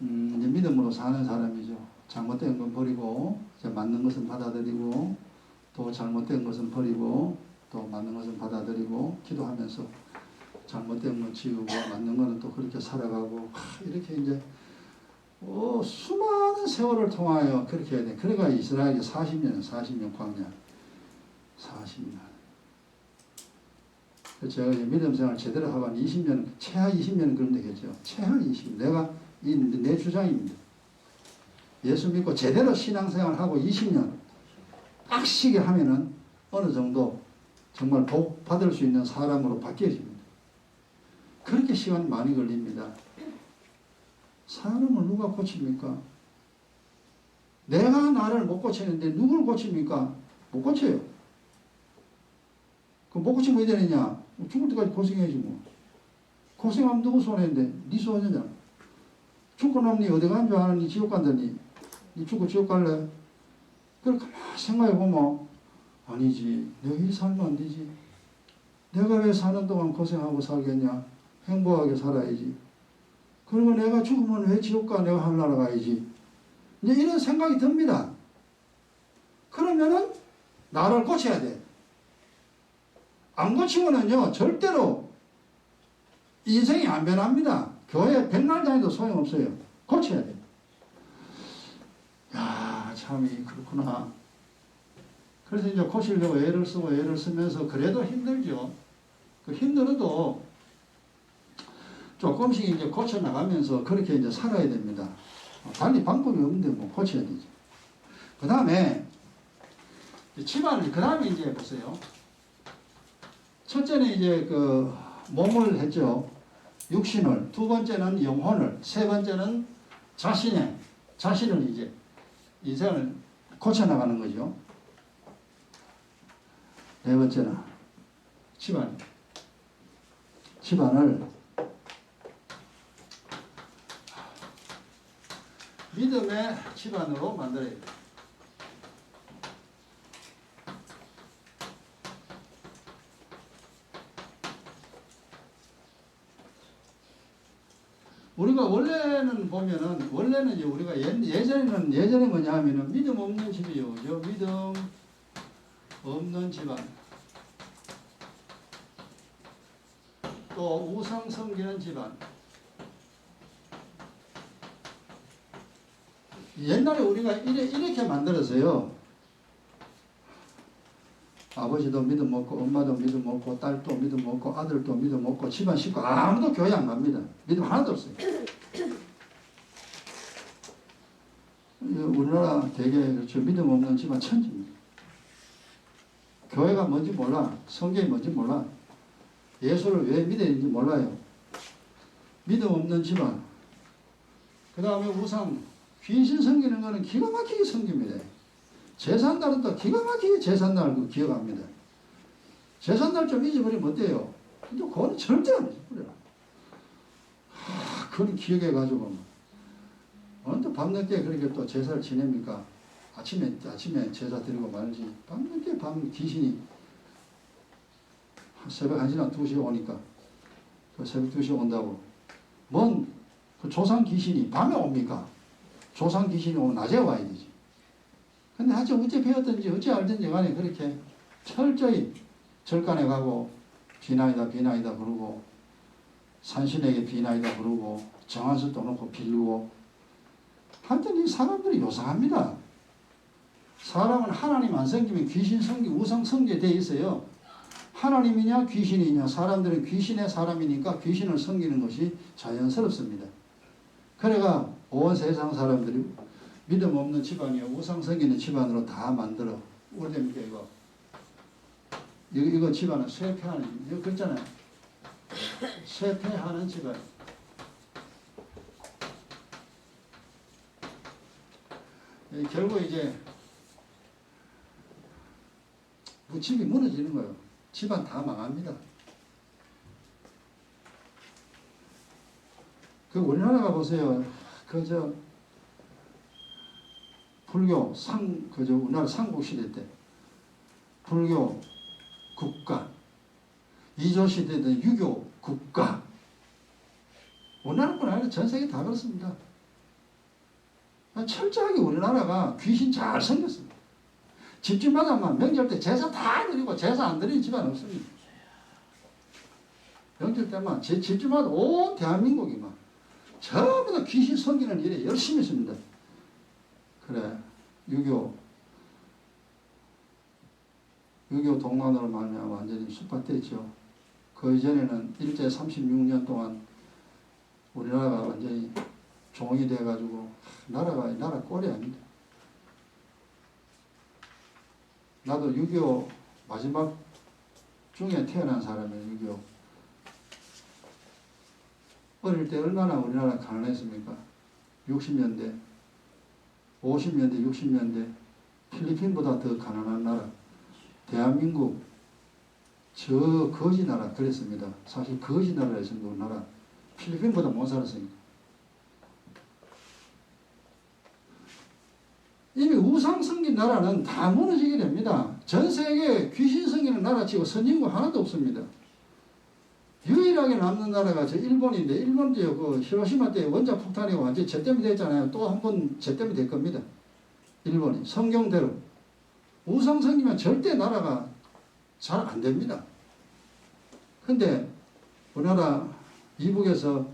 이제 믿음으로 사는 사람이죠. 잘못된 건 버리고, 이제 맞는 것은 받아들이고, 또 잘못된 것은 버리고, 또 맞는 것은 받아들이고, 기도하면서 잘못된 건 지우고, 맞는 거는 또 그렇게 살아가고, 이렇게 이제, 수많은 세월을 통하여 그렇게 해야 돼. 그러니까 이스라엘이 40년 광야. 40년. 제가 믿음 생활 제대로 하고 한 20년, 최하 20년 그럼 되겠죠. 최하 20년. 내 주장입니다. 예수 믿고 제대로 신앙생활 하고 20년 빡시게 하면은 어느 정도 정말 복 받을 수 있는 사람으로 바뀌어집니다. 그렇게 시간이 많이 걸립니다. 사람을 누가 고칩니까? 내가 나를 못 고치는데 누굴 고칩니까? 못 고쳐요. 그럼 못 고치면 왜 되느냐? 죽을 때까지 고생해야지 뭐. 고생하면 누구 손해인데? 네 손해냐? 죽고 나면 니 어디 간 줄 아는 니 지옥 간다니? 니 죽고 지옥 갈래? 그래 가만히 생각해보면 아니지. 내가 이 살면 안 되지. 내가 왜 사는 동안 고생하고 살겠냐? 행복하게 살아야지. 그리고 내가 죽으면 왜 지옥 가? 내가 하늘나라 가야지. 이제 이런 생각이 듭니다. 그러면은 나를 고쳐야 돼. 안 고치고는요 절대로 인생이 안 변합니다. 교회 백날 다녀도 소용없어요. 고쳐야 돼. 야 참이 그렇구나. 그래서 이제 고치려고 애를 쓰면서 그래도 힘들죠. 그 힘들어도 조금씩 이제 고쳐 나가면서 그렇게 이제 살아야 됩니다. 달리 방법이 없는데 뭐 고쳐야 되죠. 그 다음에 집안을 그 다음에 이제 보세요. 첫째는 이제 그 몸을 했죠. 육신을. 두 번째는 영혼을. 세 번째는 자신을 이제 인생을 고쳐나가는 거죠. 네 번째는 집안을 믿음의 집안으로 만들어야 돼요. 우리가 원래는 이제 우리가 예전에 뭐냐 하면은 믿음 없는 집이요. 그죠? 믿음 없는 집안. 또 우상 섬기는 집안. 옛날에 우리가 이렇게 만들었어요. 아버지도 믿음 없고 엄마도 믿음 없고 딸도 믿음 없고 아들도 믿음 없고 집안 식구 아무도 교회 안 갑니다. 믿음 하나도 없어요. 우리나라 되게 그렇죠. 믿음 없는 집안 천지입니다. 교회가 뭔지 몰라. 성경이 뭔지 몰라. 예수를 왜 믿어야 되는지 몰라요. 믿음 없는 집안. 그 다음에 우상 귀신 섬기는 거는 기가 막히게 섬깁니다. 제삿날은 또 기가 막히게 제삿날 그 기억합니다. 제삿날 좀 잊어버리면 어때요? 근데 그거는 절대 안 잊어버려요. 그걸 기억해가지고 언제 밤늦게 그렇게 또 제사를 지냅니까? 아침에 제사 드리고 말지. 밤늦게 귀신이 새벽 1시나 2시에 오니까 그 새벽 2시에 온다고 그 조상 귀신이 밤에 옵니까? 조상 귀신이 오면 낮에 와야 되지. 근데 하여튼 어째 배웠든지 어째 알든지 간에 그렇게 철저히 절간에 가고 비나이다 부르고 산신에게 비나이다 부르고 정한수 떠놓고 빌고 하여튼 이 사람들이 요상합니다. 사람은 하나님 안 섬기면 귀신 섬기 우상 섬기게 돼 있어요. 하나님이냐 귀신이냐. 사람들은 귀신의 사람이니까 귀신을 섬기는 것이 자연스럽습니다. 그래가 온 세상 사람들이 믿음 없는 집안이요 우상 섬기는 집안으로 다 만들어. 어디입니까 이거 집안은 쇠퇴하는 이거 그렇잖아요. 쇠퇴하는 집안. 결국 이제 집이 무너지는 거예요. 집안 다 망합니다. 그 우리나라가 보세요. 불교 우리나라 삼국시대 때 불교 국가, 이조시대 때 유교 국가. 우리나라뿐 아니라 전 세계 다 그렇습니다. 철저하게 우리나라가 귀신 잘 생겼습니다. 집집마다만 명절 때 제사 다 드리고 제사 안 드리는 집안 없습니다. 명절 때만 집집마다 온 대한민국이 막 전부 다 귀신 섬기는 일에 열심히 있습니다. 그래 유교 동란으로 말미암아 완전히 쑥밭됐죠. 그 이전에는 일제 36년 동안 우리나라가 완전히 종이 돼가지고 나라 꼴이 아닙니다. 나도 6.25 마지막 중에 태어난 사람이에요. 6.25 어릴 때 얼마나 우리나라 가난했습니까? 60년대 50년대 60년대 필리핀보다 더 가난한 나라 대한민국 저 거지 나라 그랬습니다. 사실 거지 나라였습니다. 우리나라 필리핀보다 못 살았으니까. 이미 우상 섬긴 나라는 다 무너지게 됩니다. 전 세계에 귀신 섬기는 나라치고 선진국 하나도 없습니다. 유일하게 남는 나라가 저 일본인데 일본도요 그 히로시마 때 원자 폭탄이 완전히 잿더미 됐잖아요. 또 한 번 잿더미 될 겁니다. 일본이 성경대로 우상 섬기면 절대 나라가 잘 안 됩니다. 근데 우리나라 이북에서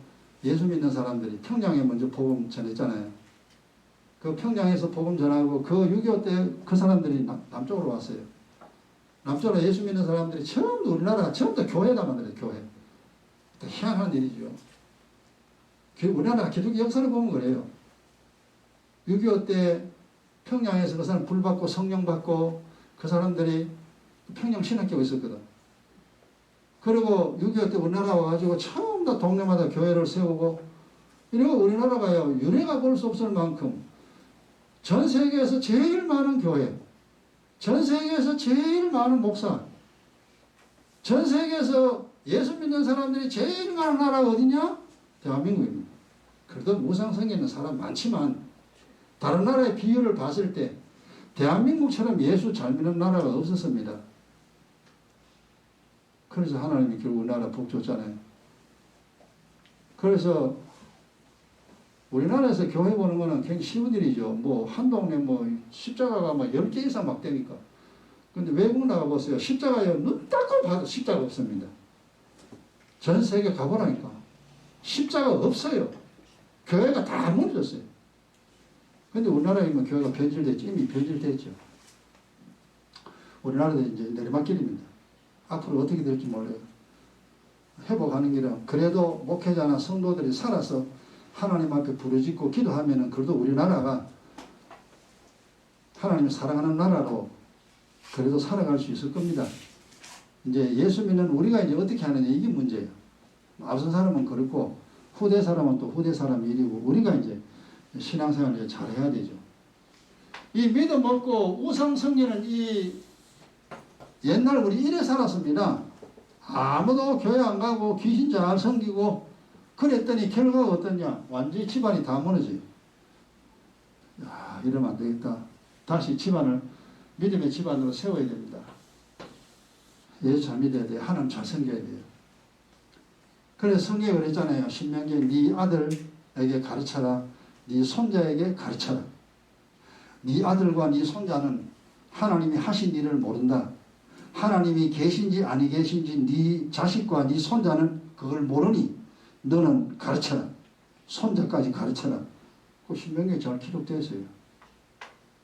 예수 믿는 사람들이 평양에 먼저 복음 전했잖아요. 그 평양에서 복음 전하고 그 6.25 때 그 사람들이 남쪽으로 왔어요. 남쪽으로 예수 믿는 사람들이 처음부터 우리나라 처음부터 교회다 만들어요. 교회. 희한한 일이죠. 우리나라 기독교 역사를 보면 그래요. 6.25 때 평양에서 그 사람 불 받고 성령 받고 그 사람들이 평양 신학교가 있었거든. 그리고 6.25 때 우리나라 와가지고 처음 다 동네마다 교회를 세우고 이러고 우리나라가요 윤회가 볼 수 없을 만큼 전 세계에서 제일 많은 교회, 전 세계에서 제일 많은 목사, 전 세계에서 예수 믿는 사람들이 제일 많은 나라가 어디냐? 대한민국입니다. 그래도 우상 섬기는 사람 많지만 다른 나라의 비율을 봤을 때 대한민국처럼 예수 잘 믿는 나라가 없었습니다. 그래서 하나님이 결국 우리나라 복 줬잖아요. 그래서 우리나라에서 교회 보는 거는 굉장히 쉬운 일이죠. 뭐, 한 동네 뭐, 십자가가 뭐 10개 이상 막 되니까. 근데 외국 나가보세요. 십자가에 눈 닦고 봐도 십자가 없습니다. 전 세계 가보라니까. 십자가 없어요. 교회가 다 무너졌어요. 근데 우리나라에는 교회가 변질됐죠. 이미 변질됐죠. 우리나라도 이제 내리막길입니다. 앞으로 어떻게 될지 몰라요. 회복하는 길은 그래도 목회자나 성도들이 살아서 하나님 앞에 부르짖고 기도하면은 그래도 우리나라가 하나님을 사랑하는 나라로 그래도 살아갈 수 있을 겁니다. 이제 예수 믿는 우리가 이제 어떻게 하느냐 이게 문제예요. 앞선 사람은 그렇고 후대 사람은 또 후대 사람 일이고 우리가 이제 신앙생활을 잘해야 되죠. 이 믿음 없고 우상 섬기는 이 옛날 우리 이래 살았습니다. 아무도 교회 안 가고 귀신 잘 섬기고 그랬더니 결과가 어떠냐? 완전히 집안이 다 무너져요. 야, 이러면 안 되겠다. 다시 집안을 믿음의 집안으로 세워야 됩니다. 예수 잘 믿어야 돼요. 하나님 잘 섬겨야 돼요. 그래서 성경에 그랬잖아요. 신명기에 네 아들에게 가르쳐라. 네 손자에게 가르쳐라. 네 아들과 네 손자는 하나님이 하신 일을 모른다. 하나님이 계신지 아니 계신지 네 자식과 네 손자는 그걸 모르니 너는 가르쳐라. 손자까지 가르쳐라. 그 신명기에 잘 기록되어 있어요.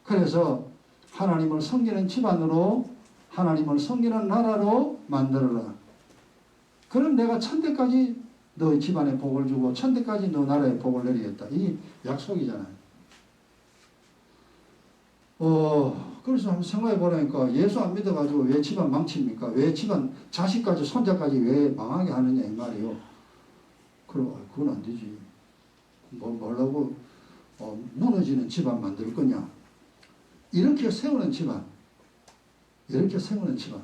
그래서 하나님을 섬기는 집안으로 하나님을 섬기는 나라로 만들어라. 그럼 내가 천대까지 너의 집안에 복을 주고 천대까지 너 나라에 복을 내리겠다. 이 약속이잖아요. 그래서 한번 생각해 보라니까 예수 안 믿어가지고 왜 집안 망칩니까? 왜 집안 자식까지 손자까지 왜 망하게 하느냐 이 말이에요. 그럼 그건 안 되지. 뭐라고 무너지는 집안 만들 거냐? 이렇게 세우는 집안. 이렇게 세우는 집안.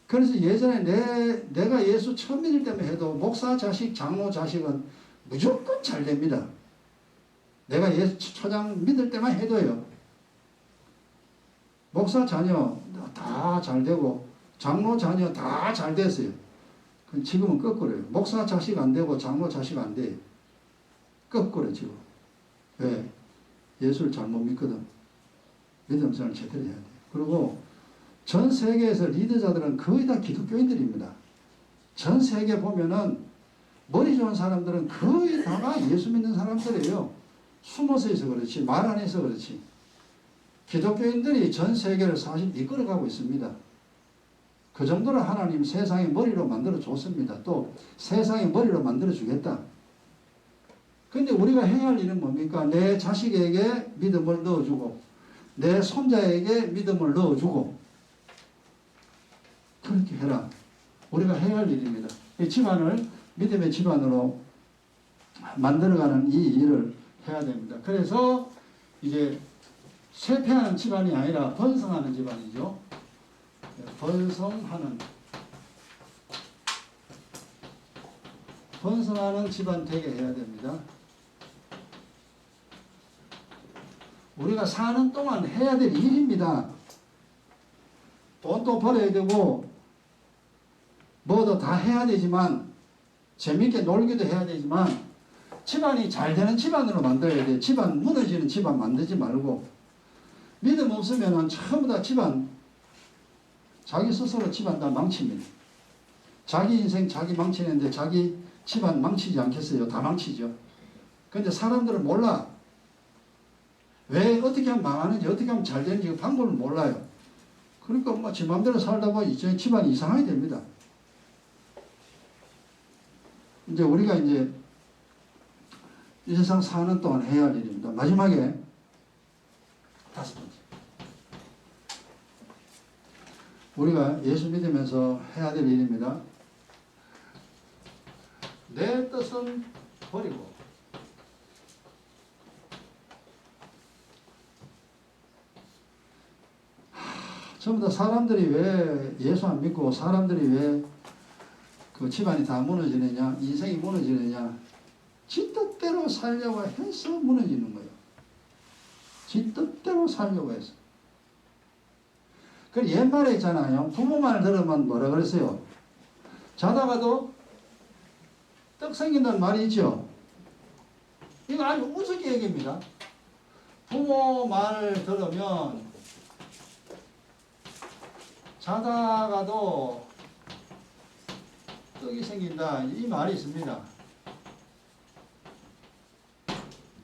그래서 예전에 내가 예수 처음 믿을 때만 해도 목사 자식, 장로 자식은 무조건 잘 됩니다. 내가 예수 초장 믿을 때만 해도요. 목사 자녀 다 잘 되고 장로 자녀 다 잘 됐어요. 지금은 거꾸로예요. 목사 자식 안 되고 장로 자식 안 돼요. 거꾸로 지금. 왜? 예수를 잘못 믿거든. 믿음 생활을 제대로 해야 돼요. 그리고 전 세계에서 리더자들은 거의 다 기독교인들입니다. 전 세계 보면은 머리 좋은 사람들은 거의 다가 예수 믿는 사람들이에요. 숨어서 있어 그렇지 말 안 해서 그렇지. 기독교인들이 전 세계를 사실 이끌어가고 있습니다. 그 정도로 하나님 세상의 머리로 만들어 줬습니다. 또 세상의 머리로 만들어 주겠다. 근데 우리가 해야 할 일은 뭡니까? 내 자식에게 믿음을 넣어주고 내 손자에게 믿음을 넣어주고 그렇게 해라. 우리가 해야 할 일입니다. 이 집안을 믿음의 집안으로 만들어가는 이 일을 해야 됩니다. 그래서 이제 쇠퇴하는 집안이 아니라 번성하는 집안이죠. 번성하는 집안 되게 해야 됩니다. 우리가 사는 동안 해야 될 일입니다. 돈도 벌어야 되고 뭐도 다 해야 되지만 재밌게 놀기도 해야 되지만 집안이 잘 되는 집안으로 만들어야 돼. 집안 무너지는 집안 만들지 말고 믿음 없으면 전부 다 집안 자기 스스로 집안 다 망칩니다. 자기 인생 자기 망치는데 자기 집안 망치지 않겠어요? 다 망치죠. 근데 사람들은 몰라. 왜 어떻게 하면 망하는지 어떻게 하면 잘 되는지 그 방법을 몰라요. 그러니까 뭐 지 마음대로 살다 보니 집안이 이상하게 됩니다. 이제 우리가 이제 이 세상 사는 동안 해야 할 일입니다. 마지막에 다섯 번째. 우리가 예수 믿으면서 해야 될 일입니다. 내 뜻은 버리고 전부 다 사람들이 왜 예수 안 믿고 사람들이 왜 그 집안이 다 무너지느냐 인생이 무너지느냐 지 뜻대로 살려고 해서 무너지는 거예요. 지 뜻대로 살려고 해서. 그 옛말에 있잖아요. 부모 말 들으면 뭐라 그랬어요? 자다가도 떡 생긴다는 말이 있죠. 이거 아주 우스갯 얘기입니다. 부모 말 들으면 자다가도 떡이 생긴다. 이 말이 있습니다.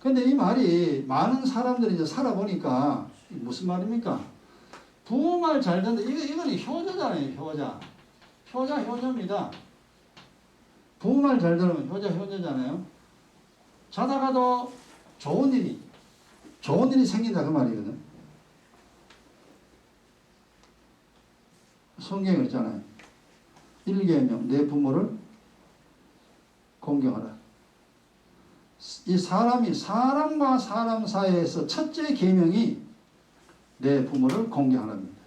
근데 이 말이 많은 사람들이 이제 살아보니까 무슨 말입니까? 부모 말 잘 듣는다. 이거는 효자잖아요. 효자입니다. 부모 말 잘 들으면 효자잖아요. 자다가도 좋은 일이 생긴다 그 말이거든. 성경에 있잖아요. 1계명 내 부모를 공경하라. 이 사람과 사람 사이에서 첫째 계명이 내 부모를 공경하랍니다.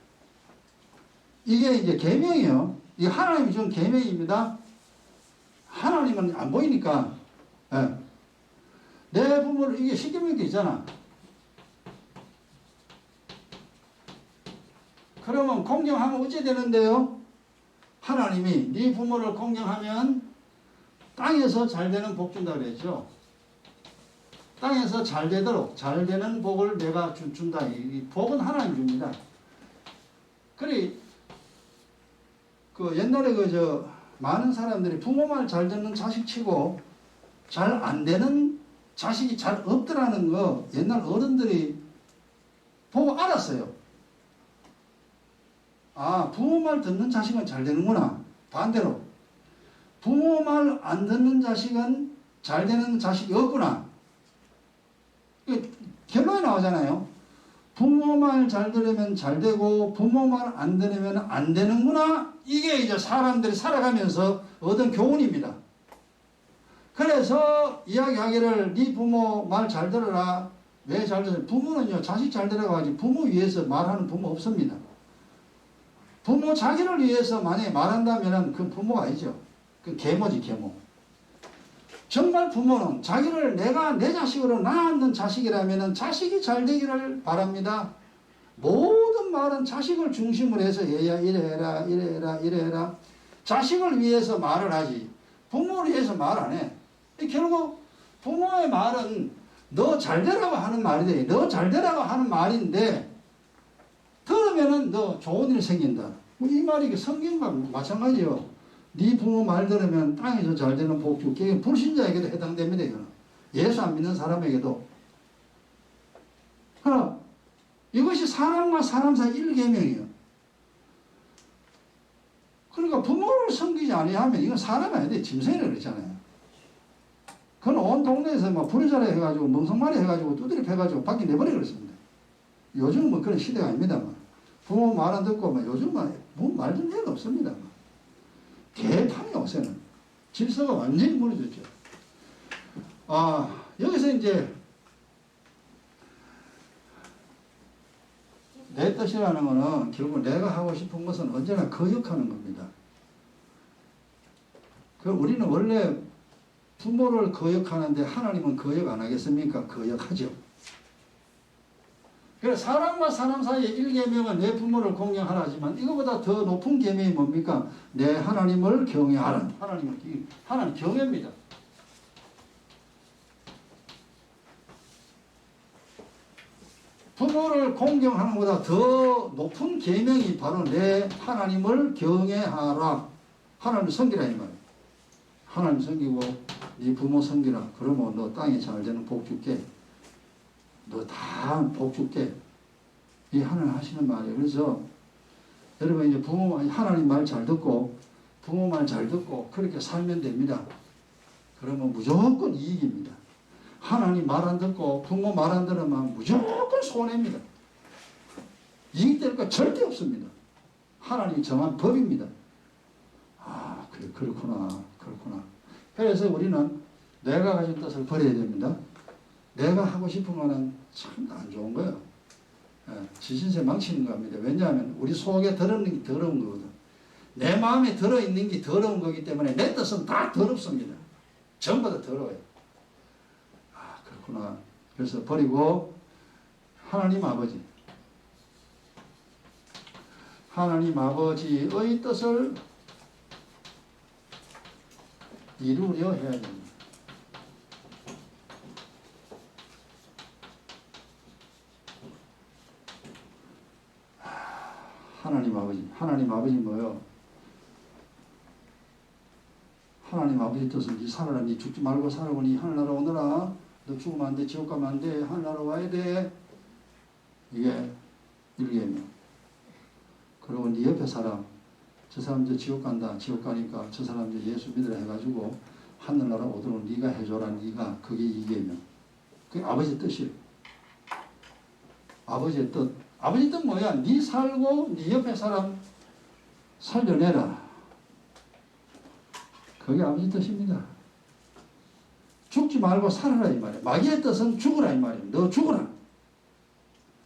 이게 이제 계명이에요. 이 하나님이 준 계명입니다. 하나님은 안 보이니까. 예. 내 부모를 이게 십계명도 있잖아. 그러면 공경하면 어찌 되는데요? 하나님이 네 부모를 공경하면 땅에서 잘 되는 복 준다 그랬죠. 땅에서 잘 되도록 잘 되는 복을 내가 준다. 이 복은 하나님 줍니다. 그래 그 옛날에 많은 사람들이 부모 말 잘 듣는 자식 치고 잘 안 되는 자식이 잘 없더라는 거 옛날 어른들이 보고 알았어요. 아, 부모 말 듣는 자식은 잘 되는구나. 반대로 부모 말 안 듣는 자식은 잘 되는 자식이 없구나. 결론이 나오잖아요. 부모 말 잘 들으면 잘 되고 부모 말 안 들으면 안 되는구나. 이게 이제 사람들이 살아가면서 얻은 교훈입니다. 그래서 이야기하기를 네 부모 말 잘 들어라. 왜 잘 들어라? 부모는요 자식 잘 들으라고 하지 부모 위해서 말하는 부모 없습니다. 부모 자기를 위해서 만약에 말한다면 그건 부모가 아니죠. 그건 계모지 계모. 정말 부모는 자기를 내가 내 자식으로 낳았는 자식이라면 자식이 잘 되기를 바랍니다. 모든 말은 자식을 중심으로 해서 얘야 이래해라 이래해라 이래해라 자식을 위해서 말을 하지 부모를 위해서 말 안 해. 결국 부모의 말은 너 잘 되라고 하는 말이래. 너 잘 되라고 하는 말인데 들으면은 너 좋은 일 생긴다. 이 말이 성경과 마찬가지요. 네 부모 말 들으면 땅에서 잘 되는 복 줄게. 불신자에게도 해당됩니다. 이거는. 예수 안 믿는 사람에게도. 그럼 이것이 사람과 사람 사이 일계명이에요. 그러니까 부모를 섬기지 아니하면 이건 사람이 아닌데 짐승이라고 그랬잖아요. 그건 온 동네에서 막 부리자리 해가지고 멍석말이 해가지고 두드려 패가지고 밖에 내버려 그랬습니다. 요즘은 뭐 그런 시대가 아닙니다만. 부모 말 안 듣고 막 요즘은 뭐 말 듣는 애가 없습니다. 개판이 요새는. 질서가 완전히 무너졌죠. 아, 여기서 이제 내 뜻이라는 거는 결국 내가 하고 싶은 것은 언제나 거역하는 겁니다. 우리는 원래 부모를 거역하는데 하나님은 거역 안 하겠습니까? 거역하죠. 그래서 사람과 사람 사이의 일계명은 내 부모를 공경하라 하지만 이거보다 더 높은 계명이 뭡니까? 내 하나님을 경외하라. 하나님 경외입니다. 부모를 공경하는 것보다 더 높은 계명이 바로 내 하나님을 경외하라. 하나님을 섬기라 이 말이에요. 하나님 섬기고 네 부모 섬기라. 그러면 너 땅에 잘 되는 복 줄게. 너 다 복 줄게. 이 하나님 하시는 말이에요. 그래서 여러분 이제 부모 하나님 말 잘 듣고 부모 말 잘 듣고 그렇게 살면 됩니다. 그러면 무조건 이익입니다. 하나님 말 안 듣고 부모 말 안 들으면 무조건 손해입니다. 이익될 거 절대 없습니다. 하나님이 정한 법입니다. 아, 그래, 그렇구나. 그래서 우리는 내가 가진 뜻을 버려야 됩니다. 내가 하고 싶은 거는 참 안 좋은 거예요. 지신세 망치는 겁니다. 왜냐하면 우리 속에 들어있는 게 더러운 거거든. 내 마음에 들어있는 게 더러운 거기 때문에 내 뜻은 다 더럽습니다. 전부 다 더러워요. 아, 그렇구나. 그래서 버리고 하나님 아버지의 뜻을 이루려 해야 됩니다. 하나님 아버지 뭐요? 하나님 아버지 뜻은 니 살아라. 니 죽지 말고 살아고 니 하늘나라 오너라. 너 죽으면 안 돼. 지옥 가면 안 돼. 하늘나라 와야 돼. 이게 일계명. 그리고 니 옆에 사람, 저 사람 저 지옥 간다. 지옥 가니까 저 사람 저 예수 믿으라 해가지고 하늘나라 오도록 니가 해줘라. 니가 그게 이계명. 그게 아버지 뜻이에요. 아버지의 뜻. 아버지 뜻 뭐야? 니 살고 니 옆에 사람 살려내라. 그게 아버지 뜻입니다. 죽지 말고 살아라 이 말이야. 마귀의 뜻은 죽으라 이 말이야. 너 죽으라.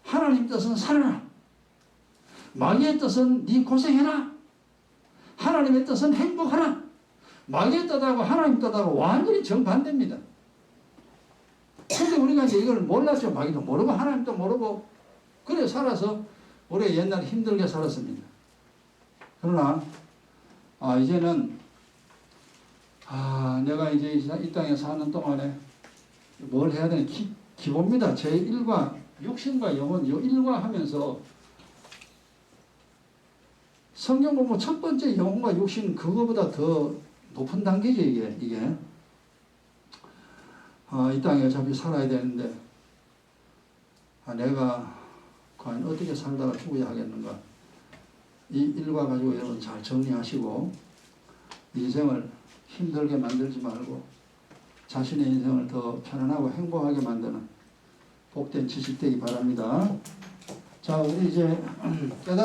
하나님 뜻은 살아라. 마귀의 뜻은 네 고생해라. 하나님의 뜻은 행복하라. 마귀의 뜻하고 하나님 뜻하고 완전히 정반대입니다. 근데 우리가 이제 이걸 몰랐죠. 마귀도 모르고 하나님도 모르고 그래 살아서 우리가 옛날에 힘들게 살았습니다. 그러나 이제는 내가 이제 이 땅에 사는 동안에 뭘 해야 되나 기봅니다. 제 일과 육신과 영혼 요 일과 하면서 성경 공부 첫 번째 영혼과 육신 그거보다 더 높은 단계죠. 이게 이 땅에 어차피 살아야 되는데 내가 과연 어떻게 살다가 죽어야 하겠는가. 이 일과 가지고 여러분 잘 정리하시고 인생을 힘들게 만들지 말고 자신의 인생을 더 편안하고 행복하게 만드는 복된 지식 되기 바랍니다. 자, 우리 이제 깨달음